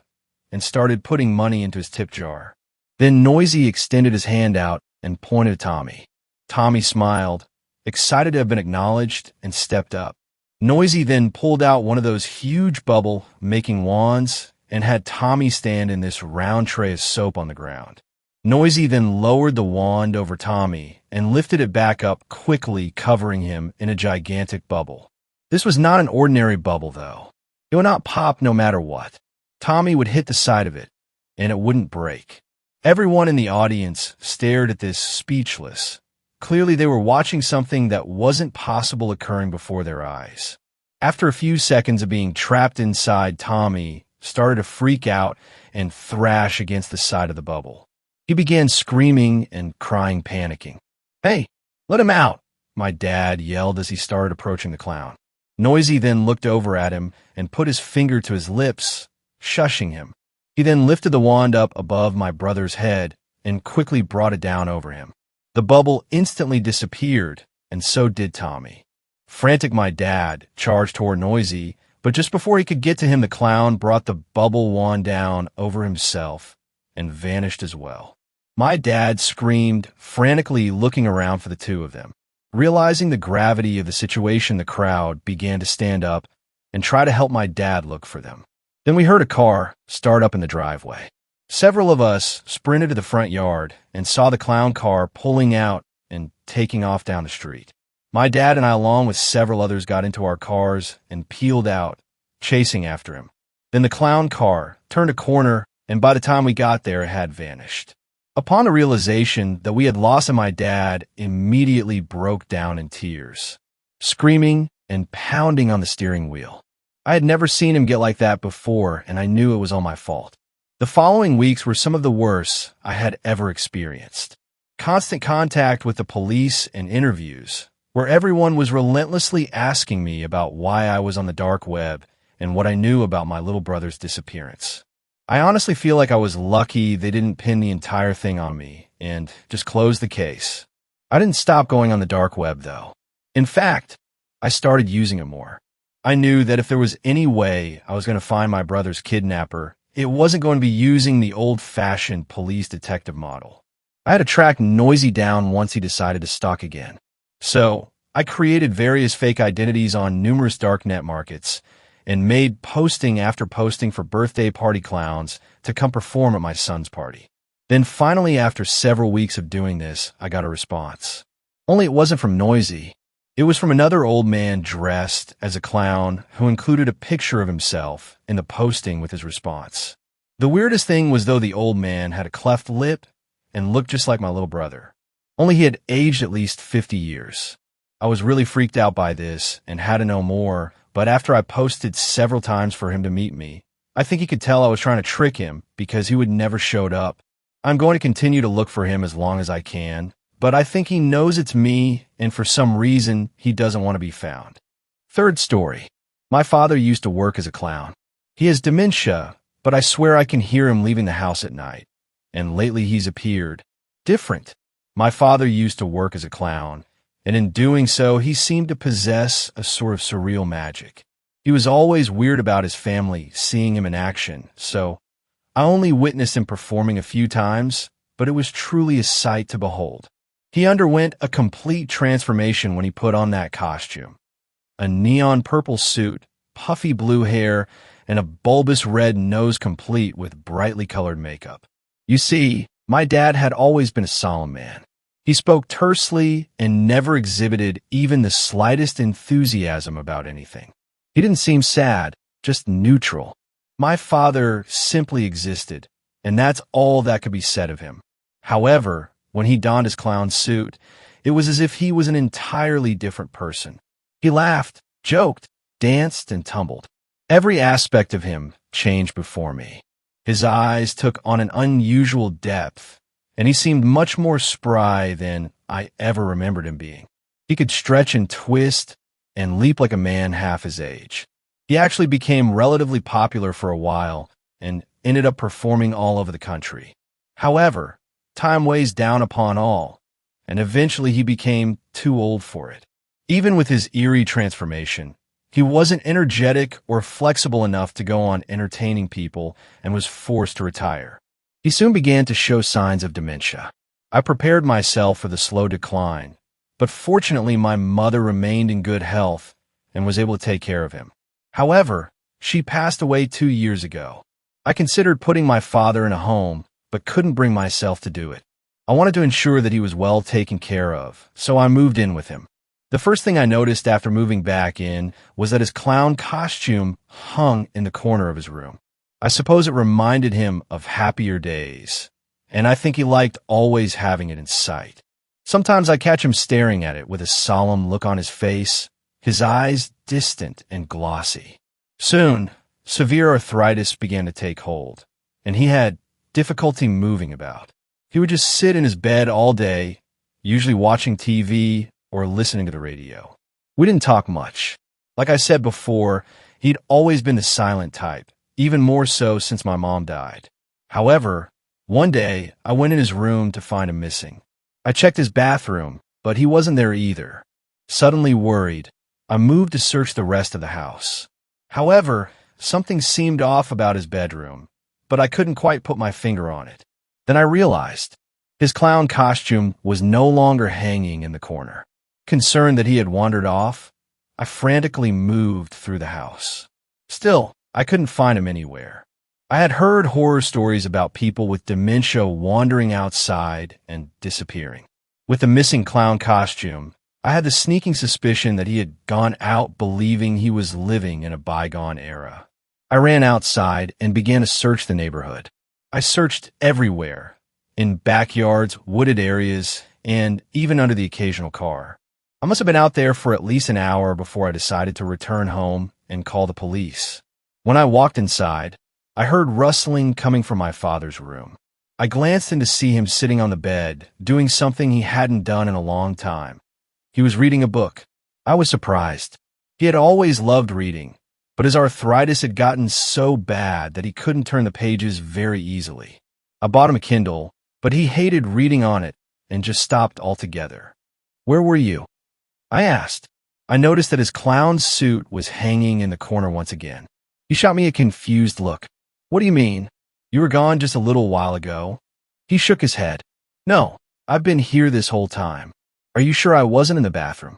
and started putting money into his tip jar. Then Noisy extended his hand out and pointed at Tommy. Tommy smiled, excited to have been acknowledged, and stepped up. Noisy then pulled out one of those huge bubble-making wands and had Tommy stand in this round tray of soap on the ground. Noisy then lowered the wand over Tommy and lifted it back up quickly, covering him in a gigantic bubble. This was not an ordinary bubble, though. It would not pop no matter what. Tommy would hit the side of it, and it wouldn't break. Everyone in the audience stared at this speechless. Clearly, they were watching something that wasn't possible occurring before their eyes. After a few seconds of being trapped inside, Tommy started to freak out and thrash against the side of the bubble. He began screaming and crying, panicking. "Hey, let him out!" my dad yelled as he started approaching the clown. Noisy then looked over at him and put his finger to his lips, shushing him. He then lifted the wand up above my brother's head and quickly brought it down over him. The bubble instantly disappeared, and so did Tommy. Frantic, my dad charged toward Noisy, but just before he could get to him, the clown brought the bubble wand down over himself and vanished as well. My dad screamed, frantically looking around for the 2 of them. Realizing the gravity of the situation, the crowd began to stand up and try to help my dad look for them. Then we heard a car start up in the driveway. Several of us sprinted to the front yard and saw the clown car pulling out and taking off down the street. My dad and I, along with several others, got into our cars and peeled out, chasing after him. Then the clown car turned a corner, and by the time we got there, it had vanished. Upon the realization that we had lost him, my dad immediately broke down in tears, screaming and pounding on the steering wheel. I had never seen him get like that before, and I knew it was all my fault. The following weeks were some of the worst I had ever experienced. Constant contact with the police and interviews, where everyone was relentlessly asking me about why I was on the dark web and what I knew about my little brother's disappearance. I honestly feel like I was lucky they didn't pin the entire thing on me and just close the case. I didn't stop going on the dark web, though. In fact, I started using it more. I knew that if there was any way I was going to find my brother's kidnapper, it wasn't going to be using the old-fashioned police detective model. I had to track Noisy down once he decided to stalk again. So, I created various fake identities on numerous darknet markets and made posting after posting for birthday party clowns to come perform at my son's party. Then finally, after several weeks of doing this, I got a response. Only it wasn't from Noisy. It was from another old man dressed as a clown who included a picture of himself in the posting with his response. The weirdest thing was, though, the old man had a cleft lip and looked just like my little brother. Only he had aged at least 50 years. I was really freaked out by this and had to know more, but after I posted several times for him to meet me, I think he could tell I was trying to trick him because he would never showed up. I'm going to continue to look for him as long as I can, but I think he knows it's me, and for some reason, he doesn't want to be found. Third story. My father used to work as a clown. He has dementia, but I swear I can hear him leaving the house at night. And lately he's appeared different. My father used to work as a clown, and in doing so, he seemed to possess a sort of surreal magic. He was always weird about his family seeing him in action, so I only witnessed him performing a few times, but it was truly a sight to behold. He underwent a complete transformation when he put on that costume. A neon purple suit, puffy blue hair, and a bulbous red nose complete with brightly colored makeup. You see, my dad had always been a solemn man. He spoke tersely and never exhibited even the slightest enthusiasm about anything. He didn't seem sad, just neutral. My father simply existed, and that's all that could be said of him. However, when he donned his clown suit, it was as if he was an entirely different person. He laughed, joked, danced, and tumbled. Every aspect of him changed before me. His eyes took on an unusual depth, and he seemed much more spry than I ever remembered him being. He could stretch and twist and leap like a man half his age. He actually became relatively popular for a while and ended up performing all over the country. However, time weighs down upon all, and eventually he became too old for it. Even with his eerie transformation, he wasn't energetic or flexible enough to go on entertaining people and was forced to retire. He soon began to show signs of dementia. I prepared myself for the slow decline, but fortunately my mother remained in good health and was able to take care of him. However, she passed away 2 years ago. I considered putting my father in a home, but couldn't bring myself to do it. I wanted to ensure that he was well taken care of, so I moved in with him. The first thing I noticed after moving back in was that his clown costume hung in the corner of his room. I suppose it reminded him of happier days, and I think he liked always having it in sight. Sometimes I catch him staring at it with a solemn look on his face, his eyes distant and glossy. Soon, severe arthritis began to take hold, and he had difficulty moving about. He would just sit in his bed all day, usually watching TV or listening to the radio. We didn't talk much. Like I said before, he'd always been the silent type, even more so since my mom died. However, one day I went in his room to find him missing. I checked his bathroom, but he wasn't there either. Suddenly worried, I moved to search the rest of the house. However, something seemed off about his bedroom, but I couldn't quite put my finger on it. Then I realized his clown costume was no longer hanging in the corner. Concerned that he had wandered off, I frantically moved through the house. Still, I couldn't find him anywhere. I had heard horror stories about people with dementia wandering outside and disappearing. With the missing clown costume, I had the sneaking suspicion that he had gone out believing he was living in a bygone era. I ran outside and began to search the neighborhood. I searched everywhere, in backyards, wooded areas, and even under the occasional car. I must have been out there for at least an hour before I decided to return home and call the police. When I walked inside, I heard rustling coming from my father's room. I glanced in to see him sitting on the bed, doing something he hadn't done in a long time. He was reading a book. I was surprised. He had always loved reading, but his arthritis had gotten so bad that he couldn't turn the pages very easily. I bought him a Kindle, but he hated reading on it and just stopped altogether. "Where were you?" I asked. I noticed that his clown suit was hanging in the corner once again. He shot me a confused look. "What do you mean? You were gone just a little while ago." He shook his head. "No, I've been here this whole time. Are you sure I wasn't in the bathroom?"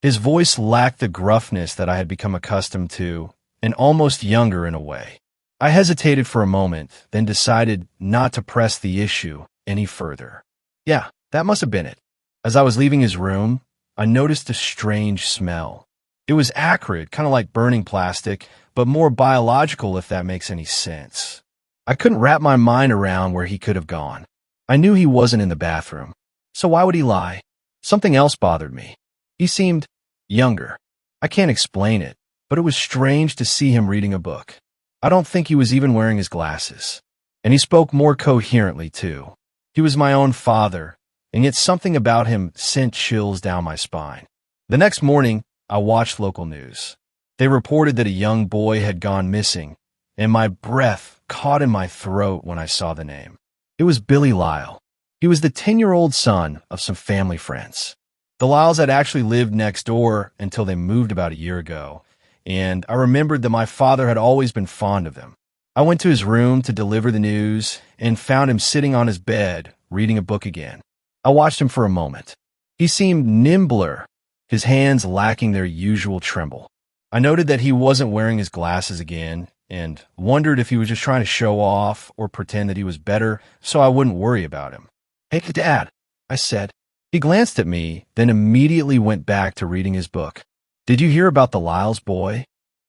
His voice lacked the gruffness that I had become accustomed to, and almost younger in a way. I hesitated for a moment, then decided not to press the issue any further. Yeah, that must have been it. As I was leaving his room, I noticed a strange smell. It was acrid, kind of like burning plastic, but more biological if that makes any sense. I couldn't wrap my mind around where he could have gone. I knew he wasn't in the bathroom. So why would he lie? Something else bothered me. He seemed younger. I can't explain it, but it was strange to see him reading a book. I don't think he was even wearing his glasses. And he spoke more coherently, too. He was my own father, and yet something about him sent chills down my spine. The next morning, I watched local news. They reported that a young boy had gone missing, and my breath caught in my throat when I saw the name. It was Billy Lyle. He was the 10-year-old son of some family friends. The Lyles had actually lived next door until they moved about a year ago, and I remembered that my father had always been fond of them. I went to his room to deliver the news and found him sitting on his bed, reading a book again. I watched him for a moment. He seemed nimbler, his hands lacking their usual tremble. I noted that he wasn't wearing his glasses again and wondered if he was just trying to show off or pretend that he was better so I wouldn't worry about him. "Hey, Dad," I said. He glanced at me, then immediately went back to reading his book. "Did you hear about the Lyles boy?"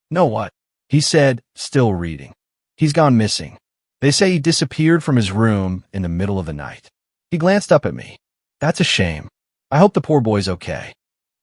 "No, what?" he said, still reading. "He's gone missing. They say he disappeared from his room in the middle of the night." He glanced up at me. "That's a shame. I hope the poor boy's okay."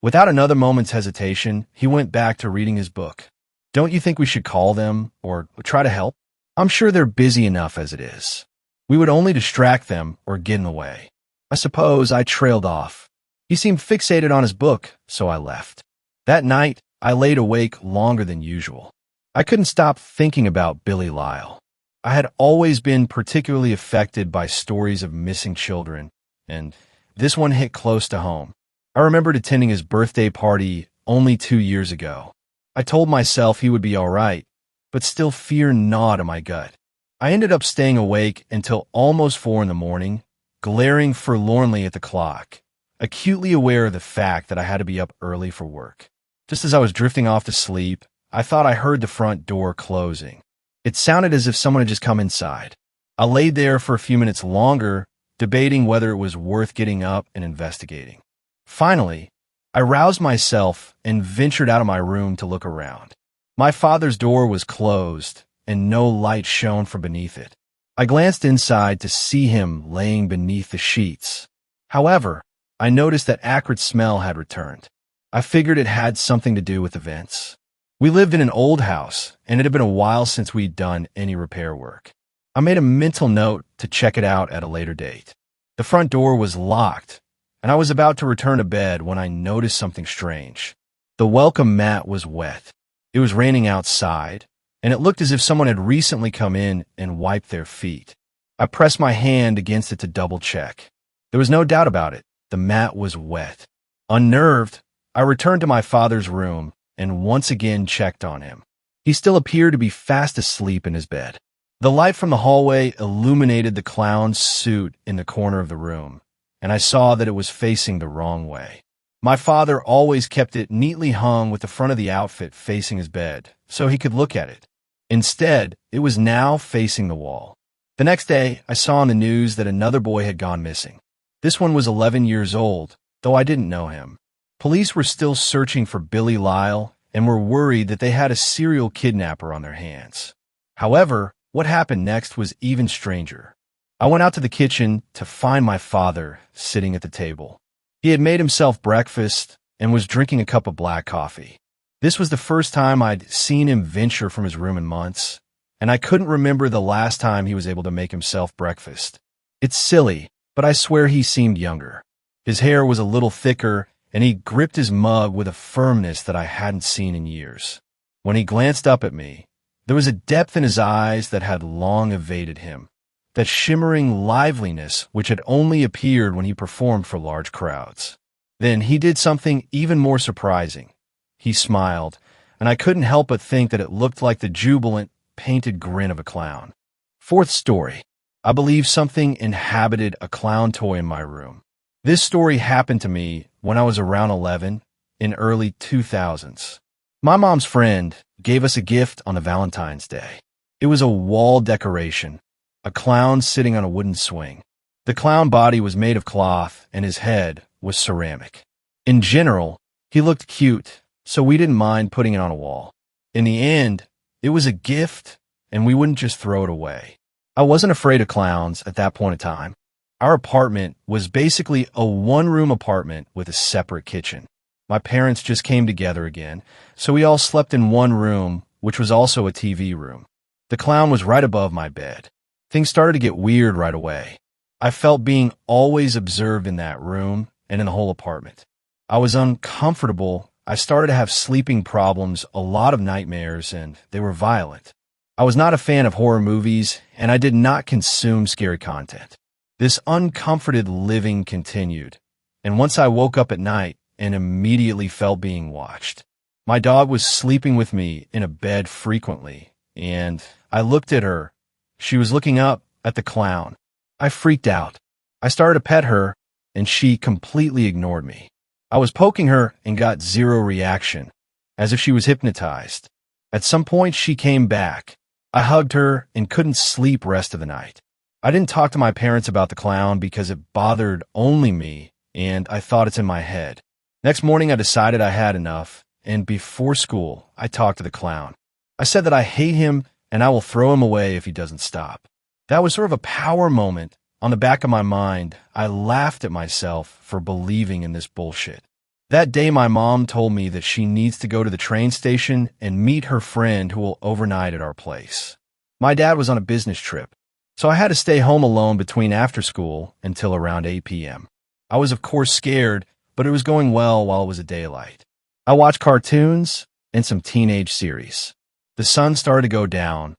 Without another moment's hesitation, he went back to reading his book. "Don't you think we should call them or try to help? I'm sure they're busy enough as it is. We would only distract them or get in the way." I suppose I trailed off. He seemed fixated on his book, so I left. That night, I laid awake longer than usual. I couldn't stop thinking about Billy Lyle. I had always been particularly affected by stories of missing children, and this one hit close to home. I remembered attending his birthday party only 2 years ago. I told myself he would be all right, but still fear gnawed at my gut. I ended up staying awake until almost 4 in the morning, glaring forlornly at the clock, acutely aware of the fact that I had to be up early for work. Just as I was drifting off to sleep, I thought I heard the front door closing. It sounded as if someone had just come inside. I laid there for a few minutes longer, debating whether it was worth getting up and investigating. Finally, I roused myself and ventured out of my room to look around. My father's door was closed, and no light shone from beneath it. I glanced inside to see him laying beneath the sheets. However, I noticed that acrid smell had returned. I figured it had something to do with the vents. We lived in an old house, and it had been a while since we'd done any repair work. I made a mental note to check it out at a later date. The front door was locked, and I was about to return to bed when I noticed something strange. The welcome mat was wet. It was raining outside, and it looked as if someone had recently come in and wiped their feet. I pressed my hand against it to double-check. There was no doubt about it. The mat was wet. Unnerved, I returned to my father's room and once again checked on him. He still appeared to be fast asleep in his bed. The light from the hallway illuminated the clown's suit in the corner of the room, and I saw that it was facing the wrong way. My father always kept it neatly hung with the front of the outfit facing his bed, so he could look at it. Instead, it was now facing the wall. The next day, I saw on the news that another boy had gone missing. This one was 11 years old, though I didn't know him. Police were still searching for Billy Lyle and were worried that they had a serial kidnapper on their hands. However, what happened next was even stranger. I went out to the kitchen to find my father sitting at the table. He had made himself breakfast and was drinking a cup of black coffee. This was the first time I'd seen him venture from his room in months, and I couldn't remember the last time he was able to make himself breakfast. It's silly, but I swear he seemed younger. His hair was a little thicker, and he gripped his mug with a firmness that I hadn't seen in years. When he glanced up at me, there was a depth in his eyes that had long evaded him, that shimmering liveliness which had only appeared when he performed for large crowds. Then he did something even more surprising. He smiled, and I couldn't help but think that it looked like the jubilant, painted grin of a clown. Fourth story. I believe something inhabited a clown toy in my room. This story happened to me when I was around 11 in early 2000s. My mom's friend gave us a gift on a Valentine's Day. It was a wall decoration, a clown sitting on a wooden swing. The clown body was made of cloth and his head was ceramic. In general, he looked cute, so we didn't mind putting it on a wall. In the end, it was a gift and we wouldn't just throw it away. I wasn't afraid of clowns at that point in time. Our apartment was basically a one-room apartment with a separate kitchen. My parents just came together again, so we all slept in one room, which was also a TV room. The clown was right above my bed. Things started to get weird right away. I felt being always observed in that room and in the whole apartment. I was uncomfortable. I started to have sleeping problems, a lot of nightmares, and they were violent. I was not a fan of horror movies, and I did not consume scary content. This uncomforted living continued, and once I woke up at night and immediately felt being watched. My dog was sleeping with me in a bed frequently, and I looked at her. She was looking up at the clown. I freaked out. I started to pet her, and she completely ignored me. I was poking her and got zero reaction, as if she was hypnotized. At some point, she came back. I hugged her and couldn't sleep rest of the night. I didn't talk to my parents about the clown because it bothered only me, and I thought it's in my head. Next morning, I decided I had enough, and before school, I talked to the clown. I said that I hate him and I will throw him away if he doesn't stop. That was sort of a power moment. On the back of my mind, I laughed at myself for believing in this bullshit. That day, my mom told me that she needs to go to the train station and meet her friend who will overnight at our place. My dad was on a business trip, so I had to stay home alone between after school until around 8 p.m. I was of course scared, but it was going well while it was daylight. I watched cartoons and some teenage series. The sun started to go down,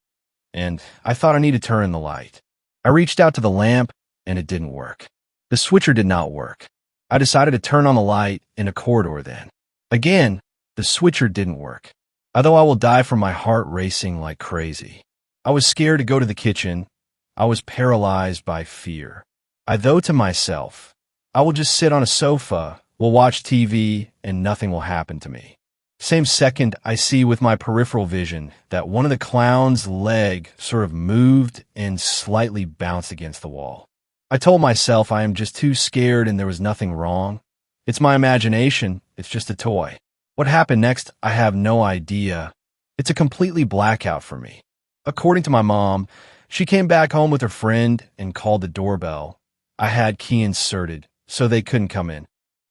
and I thought I needed to turn the light. I reached out to the lamp, and it didn't work. The switcher did not work. I decided to turn on the light in a corridor then. Again, the switcher didn't work. Although I will die from my heart racing like crazy. I was scared to go to the kitchen. I was paralyzed by fear. I thought to myself, I will just sit on a sofa, will watch TV, and nothing will happen to me. Same second, I see with my peripheral vision that one of the clown's leg sort of moved and slightly bounced against the wall. I told myself I am just too scared and there was nothing wrong. It's my imagination. It's just a toy. What happened next, I have no idea. It's a completely blackout for me. According to my mom, she came back home with her friend and called the doorbell. I had key inserted, so they couldn't come in.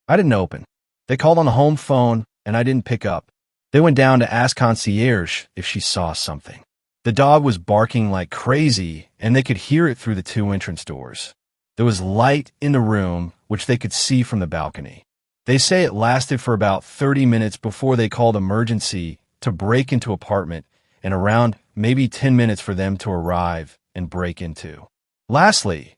I didn't open. They called on the home phone, and I didn't pick up. They went down to ask concierge if she saw something. The dog was barking like crazy, and they could hear it through the 2 entrance doors. There was light in the room, which they could see from the balcony. They say it lasted for about 30 minutes before they called emergency to break into apartment, and around maybe 10 minutes for them to arrive and break into. Lastly,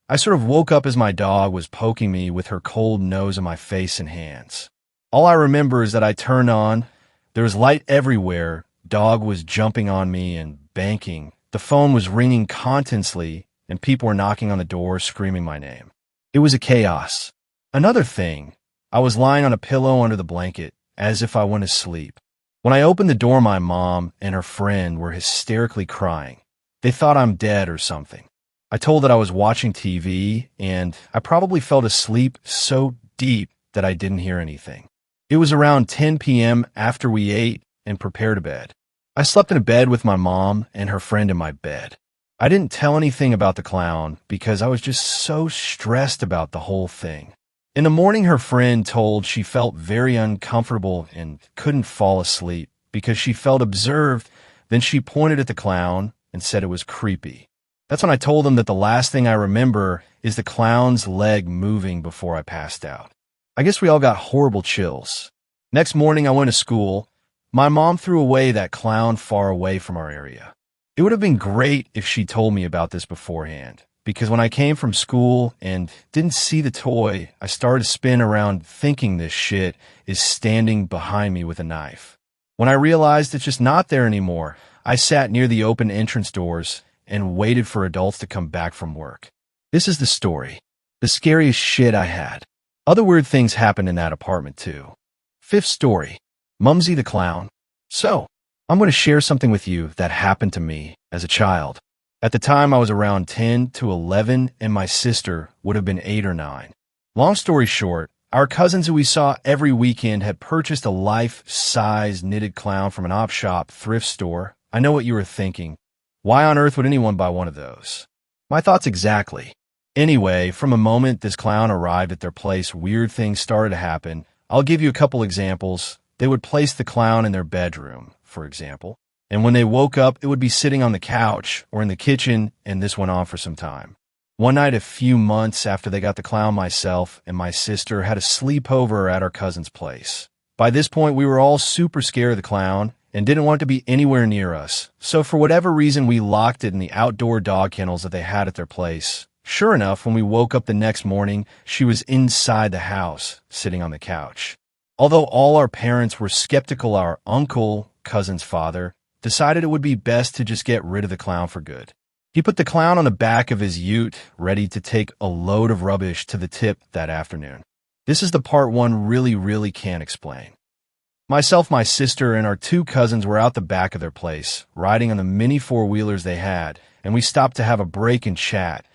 I sort of woke up as my dog was poking me with her cold nose in my face and hands. All I remember is that I turned on, there was light everywhere, dog was jumping on me and banking, the phone was ringing constantly, and people were knocking on the door screaming my name. It was a chaos. Another thing, I was lying on a pillow under the blanket, as if I went to sleep. When I opened the door, my mom and her friend were hysterically crying. They thought I'm dead or something. I told that I was watching TV, and I probably fell asleep so deep that I didn't hear anything. It was around 10 p.m. after we ate and prepared to bed. I slept in a bed with my mom and her friend in my bed. I didn't tell anything about the clown because I was just so stressed about the whole thing. In the morning, her friend told she felt very uncomfortable and couldn't fall asleep because she felt observed. Then she pointed at the clown and said it was creepy. That's when I told them that the last thing I remember is the clown's leg moving before I passed out. I guess we all got horrible chills. Next morning, I went to school. My mom threw away that clown far away from our area. It would have been great if she told me about this beforehand, because when I came from school and didn't see the toy, I started to spin around thinking this shit is standing behind me with a knife. When I realized it's just not there anymore, I sat near the open entrance doors and waited for adults to come back from work. This is the story. The scariest shit I had. Other weird things happened in that apartment too. Fifth story. Mumsy the Clown. So, I'm going to share something with you that happened to me as a child. At the time, I was around 10 to 11, and my sister would have been 8 or 9. Long story short, our cousins who we saw every weekend had purchased a life-size knitted clown from an op-shop thrift store. I know what you were thinking. Why on earth would anyone buy one of those? My thoughts exactly. Anyway, from the moment this clown arrived at their place, weird things started to happen. I'll give you a couple examples. They would place the clown in their bedroom, for example, and when they woke up, it would be sitting on the couch or in the kitchen, and this went on for some time. One night, a few months after they got the clown, myself and my sister had a sleepover at our cousin's place. By this point, we were all super scared of the clown and didn't want it to be anywhere near us. So for whatever reason, we locked it in the outdoor dog kennels that they had at their place. Sure enough, when we woke up the next morning, she was inside the house, sitting on the couch. Although all our parents were skeptical, our uncle, cousin's father, decided it would be best to just get rid of the clown for good. He put the clown on the back of his ute, ready to take a load of rubbish to the tip that afternoon. This is the part one really can't explain. Myself, my sister, and our two cousins were out the back of their place, riding on the mini four-wheelers they had, and we stopped to have a break and chat.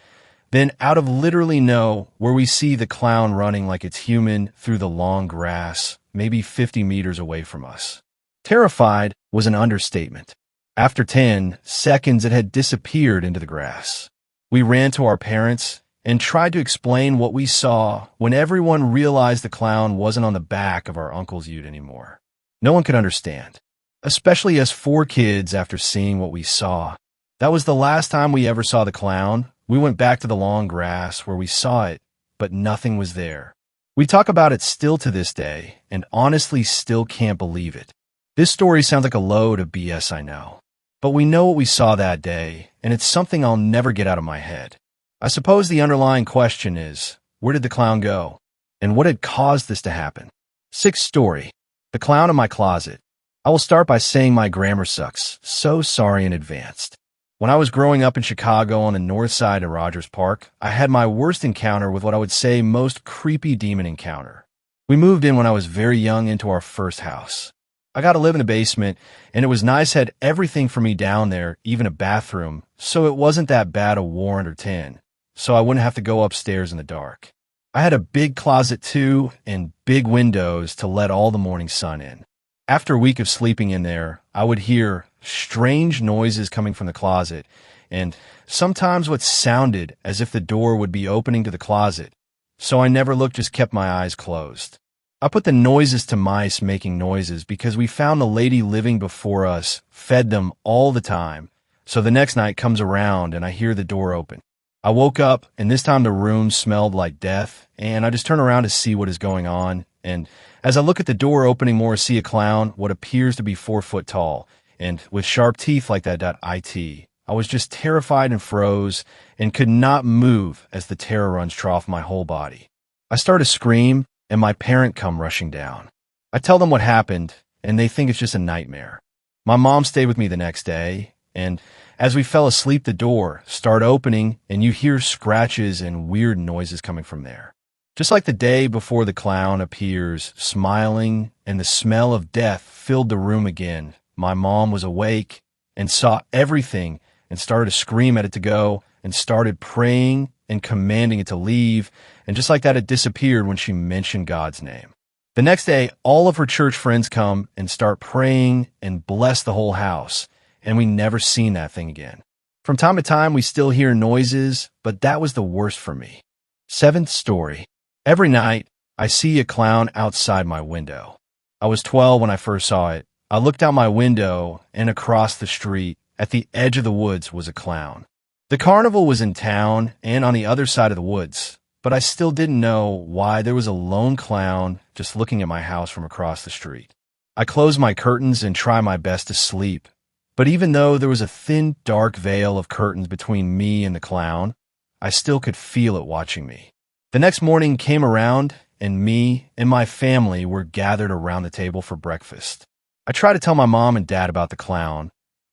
Then, out of literally nowhere, we see the clown running like it's human through the long grass, maybe 50 meters away from us. Terrified was an understatement. After 10 seconds, it had disappeared into the grass. We ran to our parents and tried to explain what we saw when everyone realized the clown wasn't on the back of our uncle's ute anymore. No one could understand, especially us four kids after seeing what we saw. That was the last time we ever saw the clown. We went back to the long grass where we saw it, but nothing was there. We talk about it still to this day and honestly still can't believe it. This story sounds like a load of BS, I know. But we know what we saw that day, and it's something I'll never get out of my head. I suppose the underlying question is, where did the clown go? And what had caused this to happen? Sixth story, the clown in my closet. I will start by saying my grammar sucks. So sorry in advance. When I was growing up in Chicago on the north side of Rogers Park, I had my worst encounter with what I would say most creepy demon encounter. We moved in when I was very young into our first house. I got to live in the basement, and it was nice, had everything for me down there, even a bathroom, so it wasn't that bad a war under 10, so I wouldn't have to go upstairs in the dark. I had a big closet too, and big windows to let all the morning sun in. After a week of sleeping in there, I would hear strange noises coming from the closet, and sometimes what sounded as if the door would be opening to the closet, so I never looked, just kept my eyes closed. I put the noises to mice making noises because we found the lady living before us fed them all the time. So the next night comes around and I hear the door open. I woke up and this time the room smelled like death, and I just turn around to see what is going on. And as I look at the door opening more, I see a clown, what appears to be 4 foot tall and with sharp teeth like that IT. I was just terrified and froze and could not move as the terror runs through my whole body. I start to scream, and my parent come rushing down. I tell them what happened, and they think it's just a nightmare. My mom stayed with me the next day, and as we fell asleep, the door started opening, and you hear scratches and weird noises coming from there. Just like the day before, the clown appears, smiling, and the smell of death filled the room again. My mom was awake and saw everything and started to scream at it to go and started praying and commanding it to leave, and just like that, it disappeared when she mentioned God's name. The next day, all of her church friends come and start praying and bless the whole house, and we never seen that thing again. From time to time, we still hear noises, but that was the worst for me. Seventh story. Every night, I see a clown outside my window. I was 12 when I first saw it. I looked out my window, and across the street, at the edge of the woods, was a clown. The carnival was in town and on the other side of the woods, but I still didn't know why there was a lone clown just looking at my house from across the street. I closed my curtains and tried my best to sleep, but even though there was a thin, dark veil of curtains between me and the clown, I still could feel it watching me. The next morning came around, and me and my family were gathered around the table for breakfast. I tried to tell my mom and dad about the clown,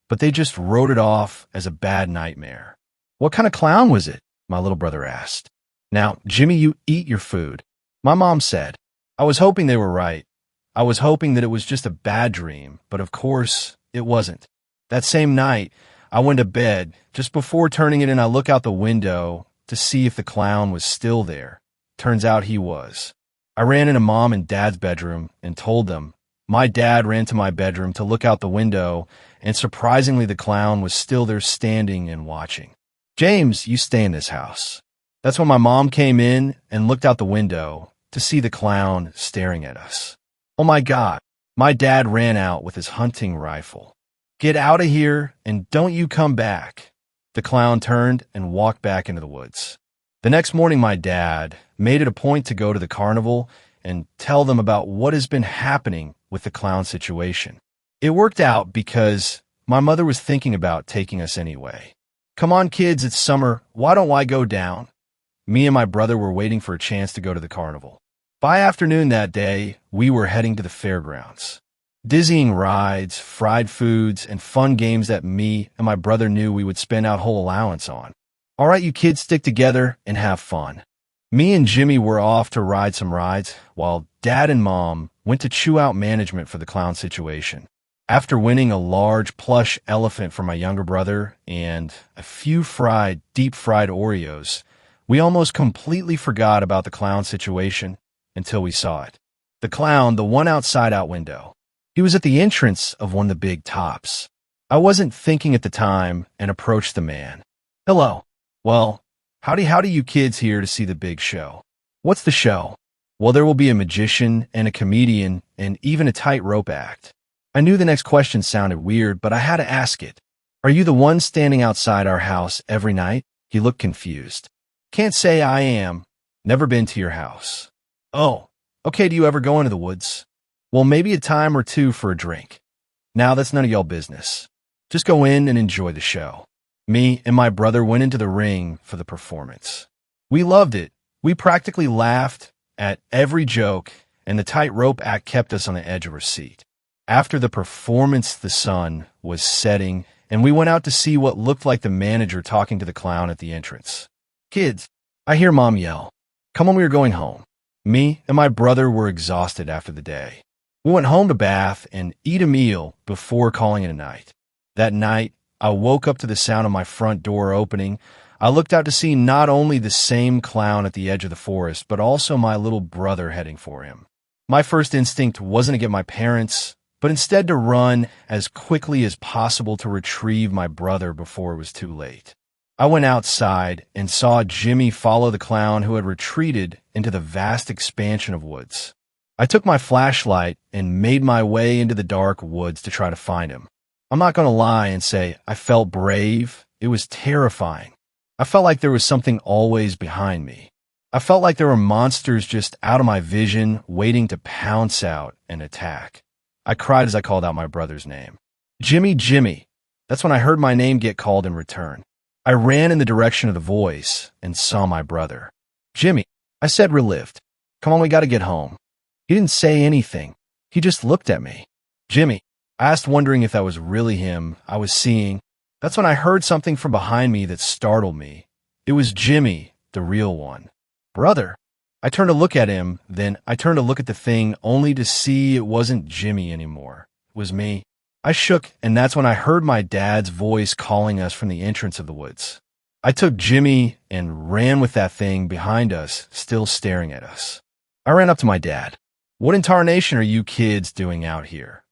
but they just wrote it off as a bad nightmare. "What kind of clown was it?" my little brother asked. "Now, Jimmy, you eat your food," my mom said. I was hoping they were right. I was hoping that it was just a bad dream, but of course, it wasn't. That same night, I went to bed. Just before turning it in, I look out the window to see if the clown was still there. Turns out he was. I ran into Mom and Dad's bedroom and told them. My dad ran to my bedroom to look out the window, and surprisingly, the clown was still there standing and watching. "James, you stay in this house." That's when my mom came in and looked out the window. to see the clown staring at us. Oh my God. My dad ran out with his hunting rifle. Get out of here and don't you come back. The clown turned and walked back into the woods. The next morning, my dad made it a point to go to the carnival and tell them about what has been happening with the clown situation. It worked out because my mother was thinking about taking us anyway. Come on, kids, it's summer. Why don't I go down? Me and my brother were waiting for a chance to go to the carnival. By afternoon that day, we were heading to the fairgrounds. Dizzying rides, fried foods, and fun games that me and my brother knew we would spend our whole allowance on. All right, you kids, stick together and have fun. Me and Jimmy were off to ride some rides, while Dad and Mom went to chew out management for the clown situation. After winning a large plush elephant for my younger brother and a few deep-fried Oreos, we almost completely forgot about the clown situation until we saw it. The clown, the one outside our window. He was at the entrance of one of the big tops. I wasn't thinking at the time and approached the man. Hello. Well, howdy you kids here to see the big show. What's the show? Well, there will be a magician and a comedian and even a tightrope act. I knew the next question sounded weird, but I had to ask it. Are you the one standing outside our house every night? He looked confused. Can't say I am. Never been to your house. Oh, okay, do you ever go into the woods? Well, maybe a time or two for a drink. Now that's none of y'all business. Just go in and enjoy the show. Me and my brother went into the ring for the performance. We loved it. We practically laughed at every joke, and the tightrope act kept us on the edge of our seat. After the performance, the sun was setting, and we went out to see what looked like the manager talking to the clown at the entrance. Kids, I hear Mom yell. Come on, we are going home. Me and my brother were exhausted after the day. We went home to bath and eat a meal before calling it a night. That night, I woke up to the sound of my front door opening. I looked out to see not only the same clown at the edge of the forest, but also my little brother heading for him. My first instinct wasn't to get my parents, but instead to run as quickly as possible to retrieve my brother before it was too late. I went outside and saw Jimmy follow the clown who had retreated into the vast expansion of woods. I took my flashlight and made my way into the dark woods to try to find him. I'm not going to lie and say I felt brave. It was terrifying. I felt like there was something always behind me. I felt like there were monsters just out of my vision, waiting to pounce out and attack. I cried as I called out my brother's name. Jimmy, Jimmy. That's when I heard my name get called in return. I ran in the direction of the voice and saw my brother. Jimmy, I said, relieved. Come on, we got to get home. He didn't say anything. He just looked at me. Jimmy, I asked, wondering if that was really him I was seeing. That's when I heard something from behind me that startled me. It was Jimmy, the real one. Brother. I turned to look at him, then I turned to look at the thing only to see it wasn't Jimmy anymore. It was me. I shook, and that's when I heard my dad's voice calling us from the entrance of the woods. I took Jimmy and ran with that thing behind us, still staring at us. I ran up to my dad. What in tarnation are you kids doing out here?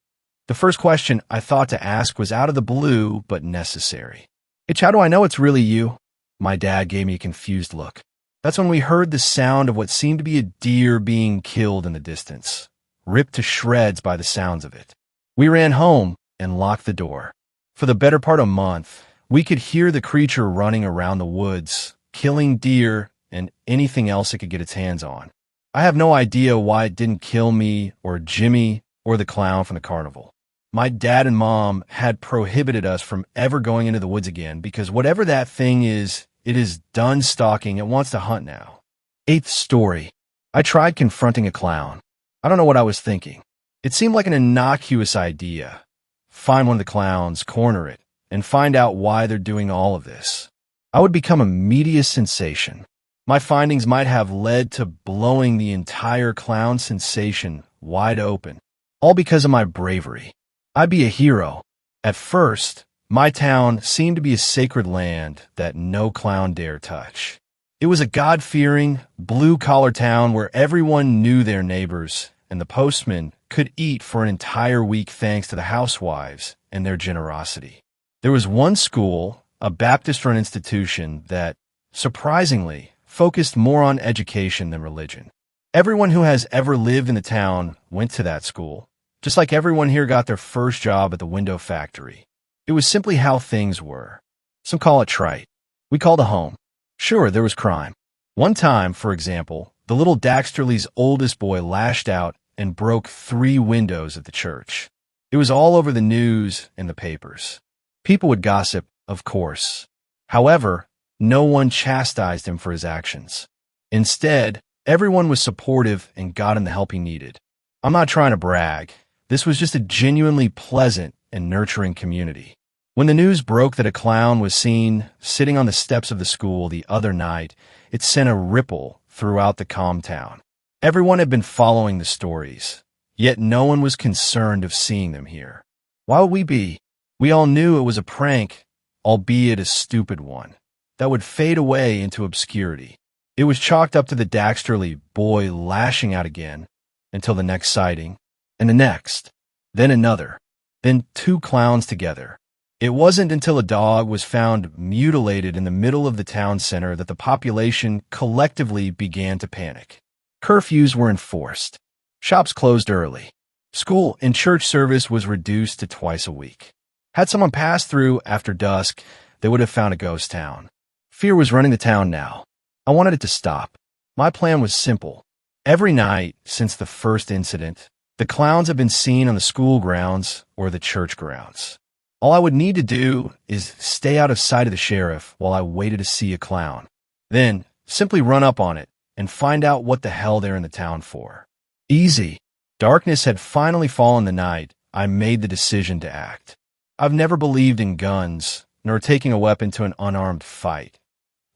The first question I thought to ask was out of the blue, but necessary. Itch, how do I know it's really you? My dad gave me a confused look. That's when we heard the sound of what seemed to be a deer being killed in the distance, ripped to shreds by the sounds of it. We ran home and locked the door. For the better part of a month, we could hear the creature running around the woods, killing deer and anything else it could get its hands on. I have no idea why it didn't kill me or Jimmy or the clown from the carnival. My dad and mom had prohibited us from ever going into the woods again because whatever that thing is, it is done stalking. It wants to hunt now. 8th story. I tried confronting a clown. I don't know what I was thinking. It seemed like an innocuous idea. Find one of the clowns, corner it, and find out why they're doing all of this. I would become a media sensation. My findings might have led to blowing the entire clown sensation wide open, all because of my bravery. I'd be a hero. At first, my town seemed to be a sacred land that no clown dare touch. It was a God-fearing, blue-collar town where everyone knew their neighbors, and the postman could eat for an entire week thanks to the housewives and their generosity. There was one school, a Baptist-run institution, that, surprisingly, focused more on education than religion. Everyone who has ever lived in the town went to that school, just like everyone here got their first job at the window factory. It was simply how things were. Some call it trite. We called it home. Sure, there was crime. One time, for example, the little Daxterly's oldest boy lashed out and broke 3 windows at the church. It was all over the news and the papers. People would gossip, of course. However, no one chastised him for his actions. Instead, everyone was supportive and got him the help he needed. I'm not trying to brag. This was just a genuinely pleasant and nurturing community. When the news broke that a clown was seen sitting on the steps of the school the other night, it sent a ripple throughout the calm town. Everyone had been following the stories, yet no one was concerned of seeing them here. Why would we be? We all knew it was a prank, albeit a stupid one, that would fade away into obscurity. It was chalked up to the Daxterly boy lashing out again until the next sighting, and the next, then another, then 2 clowns together. It wasn't until a dog was found mutilated in the middle of the town center that the population collectively began to panic. Curfews were enforced. Shops closed early. School and church service was reduced to twice a week. Had someone passed through after dusk, they would have found a ghost town. Fear was running the town now. I wanted it to stop. My plan was simple. Every night since the first incident, the clowns have been seen on the school grounds or the church grounds. All I would need to do is stay out of sight of the sheriff while I waited to see a clown. Then, simply run up on it and find out what the hell they're in the town for. Easy. Darkness had finally fallen the night I made the decision to act. I've never believed in guns, nor taking a weapon to an unarmed fight.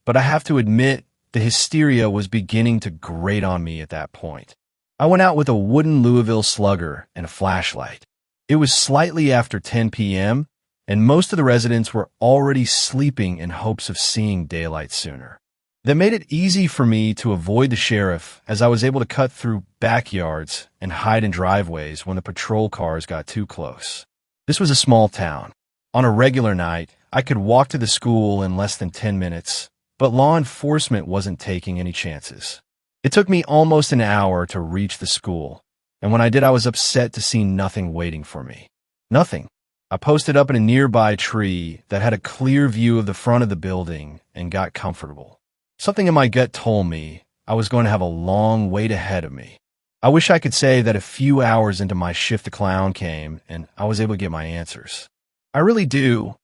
But I have to admit, the hysteria was beginning to grate on me at that point. I went out with a wooden Louisville slugger and a flashlight. It was slightly after 10 p.m., and most of the residents were already sleeping in hopes of seeing daylight sooner. That made it easy for me to avoid the sheriff, as I was able to cut through backyards and hide in driveways when the patrol cars got too close. This was a small town. On a regular night, I could walk to the school in less than 10 minutes, but law enforcement wasn't taking any chances. It took me almost an hour to reach the school, and when I did, I was upset to see nothing waiting for me. Nothing. I posted up in a nearby tree that had a clear view of the front of the building and got comfortable. Something in my gut told me I was going to have a long wait ahead of me. I wish I could say that a few hours into my shift the clown came and I was able to get my answers. I really do,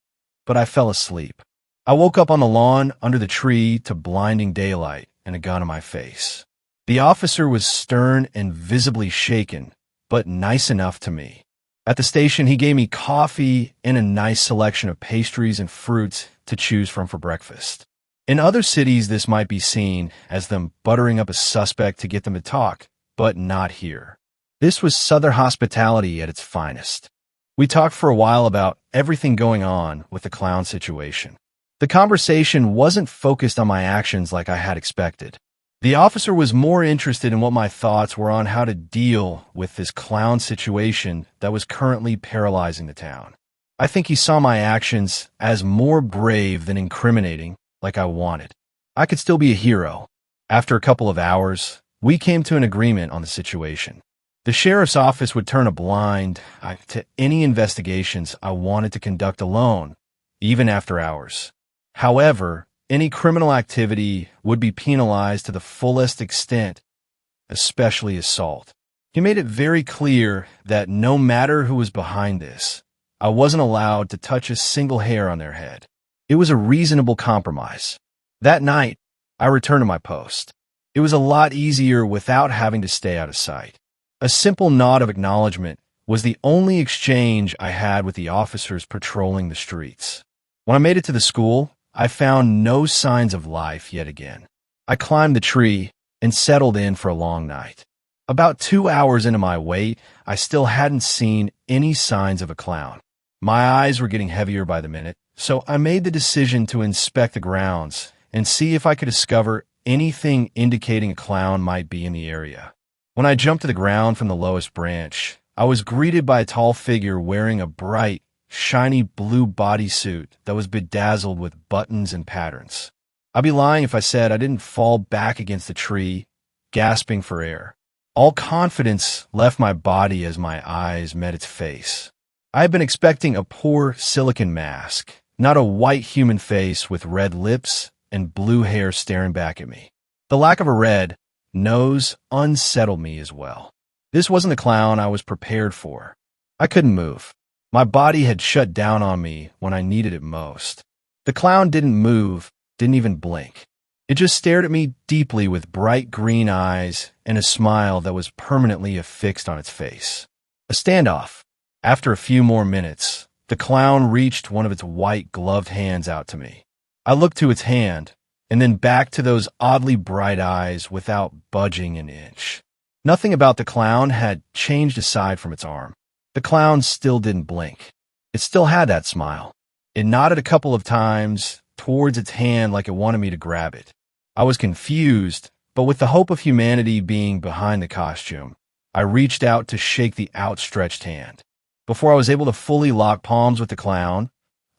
but I fell asleep. I woke up on the lawn under the tree to blinding daylight and a gun in my face. The officer was stern and visibly shaken, but nice enough to me. At the station, he gave me coffee and a nice selection of pastries and fruits to choose from for breakfast. In other cities, this might be seen as them buttering up a suspect to get them to talk, but not here. This was Southern hospitality at its finest. We talked for a while about everything going on with the clown situation. The conversation wasn't focused on my actions like I had expected. The officer was more interested in what my thoughts were on how to deal with this clown situation that was currently paralyzing the town. I think he saw my actions as more brave than incriminating, like I wanted. I could still be a hero. After a couple of hours, we came to an agreement on the situation. The sheriff's office would turn a blind eye to any investigations I wanted to conduct alone, even after hours. However, any criminal activity would be penalized to the fullest extent, especially assault. He made it very clear that no matter who was behind this, I wasn't allowed to touch a single hair on their head. It was a reasonable compromise. That night, I returned to my post. It was a lot easier without having to stay out of sight. A simple nod of acknowledgement was the only exchange I had with the officers patrolling the streets. When I made it to the school, I found no signs of life yet again. I climbed the tree and settled in for a long night. About 2 hours into my wait, I still hadn't seen any signs of a clown. My eyes were getting heavier by the minute, so I made the decision to inspect the grounds and see if I could discover anything indicating a clown might be in the area. When I jumped to the ground from the lowest branch, I was greeted by a tall figure wearing a bright, shiny blue bodysuit that was bedazzled with buttons and patterns. I'd be lying if I said I didn't fall back against the tree gasping for air. All confidence left my body as my eyes met its face. I had been expecting a poor silicon mask, not a white human face with red lips and blue hair staring back at me. The lack of a red nose unsettled me as well. This wasn't the clown I was prepared for. I couldn't move. My body had shut down on me when I needed it most. The clown didn't move, didn't even blink. It just stared at me deeply with bright green eyes and a smile that was permanently affixed on its face. A standoff. After a few more minutes, the clown reached one of its white gloved hands out to me. I looked to its hand, and then back to those oddly bright eyes without budging an inch. Nothing about the clown had changed aside from its arm. The clown still didn't blink. It still had that smile. It nodded a couple of times towards its hand like it wanted me to grab it. I was confused, but with the hope of humanity being behind the costume, I reached out to shake the outstretched hand. Before I was able to fully lock palms with the clown,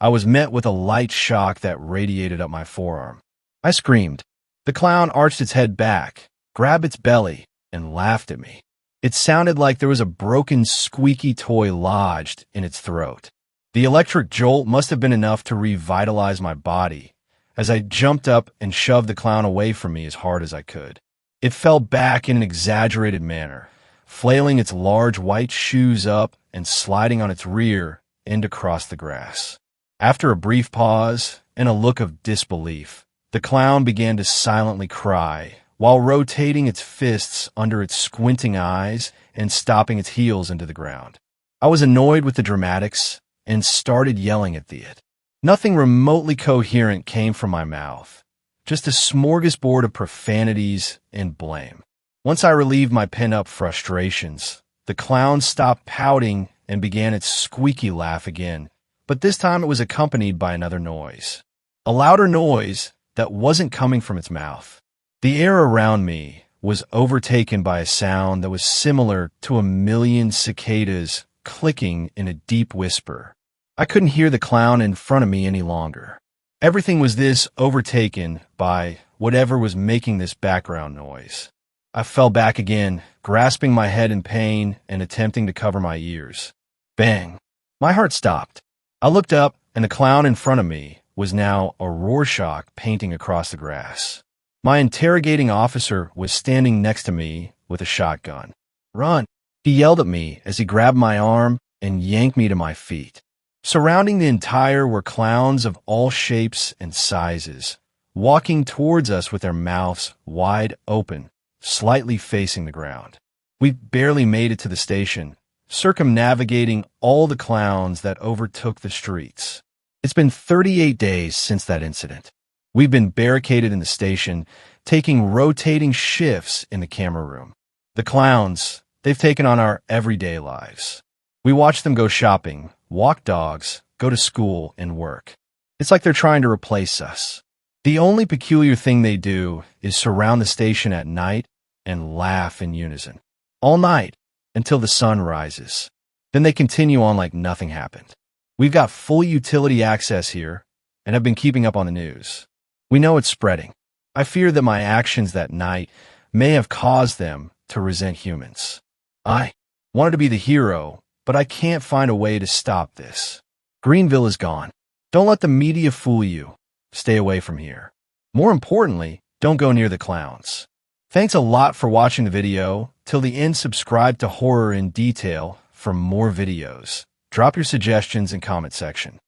I was met with a light shock that radiated up my forearm. I screamed. The clown arched its head back, grabbed its belly, and laughed at me. It sounded like there was a broken, squeaky toy lodged in its throat. The electric jolt must have been enough to revitalize my body as I jumped up and shoved the clown away from me as hard as I could. It fell back in an exaggerated manner, flailing its large white shoes up and sliding on its rear end across the grass. After a brief pause and a look of disbelief, the clown began to silently cry while rotating its fists under its squinting eyes and stopping its heels into the ground. I was annoyed with the dramatics and started yelling at it. Nothing remotely coherent came from my mouth, just a smorgasbord of profanities and blame. Once I relieved my pent-up frustrations, the clown stopped pouting and began its squeaky laugh again, but this time it was accompanied by another noise. A louder noise that wasn't coming from its mouth. The air around me was overtaken by a sound that was similar to a million cicadas clicking in a deep whisper. I couldn't hear the clown in front of me any longer. Everything was this overtaken by whatever was making this background noise. I fell back again, grasping my head in pain and attempting to cover my ears. Bang! My heart stopped. I looked up, and the clown in front of me was now a Rorschach painting across the grass. My interrogating officer was standing next to me with a shotgun. "Run!" He yelled at me as he grabbed my arm and yanked me to my feet. Surrounding the entire were clowns of all shapes and sizes, walking towards us with their mouths wide open, slightly facing the ground. We barely made it to the station, circumnavigating all the clowns that overtook the streets. It's been 38 days since that incident. We've been barricaded in the station, taking rotating shifts in the camera room. The clowns, they've taken on our everyday lives. We watch them go shopping, walk dogs, go to school, and work. It's like they're trying to replace us. The only peculiar thing they do is surround the station at night and laugh in unison. All night, until the sun rises. Then they continue on like nothing happened. We've got full utility access here and have been keeping up on the news. We know it's spreading. I fear that my actions that night may have caused them to resent humans. I wanted to be the hero, but I can't find a way to stop this. Greenville is gone. Don't let the media fool you. Stay away from here. More importantly, don't go near the clowns. Thanks a lot for watching the video. Till the end, subscribe to Horror in Detail for more videos. Drop your suggestions in comment section.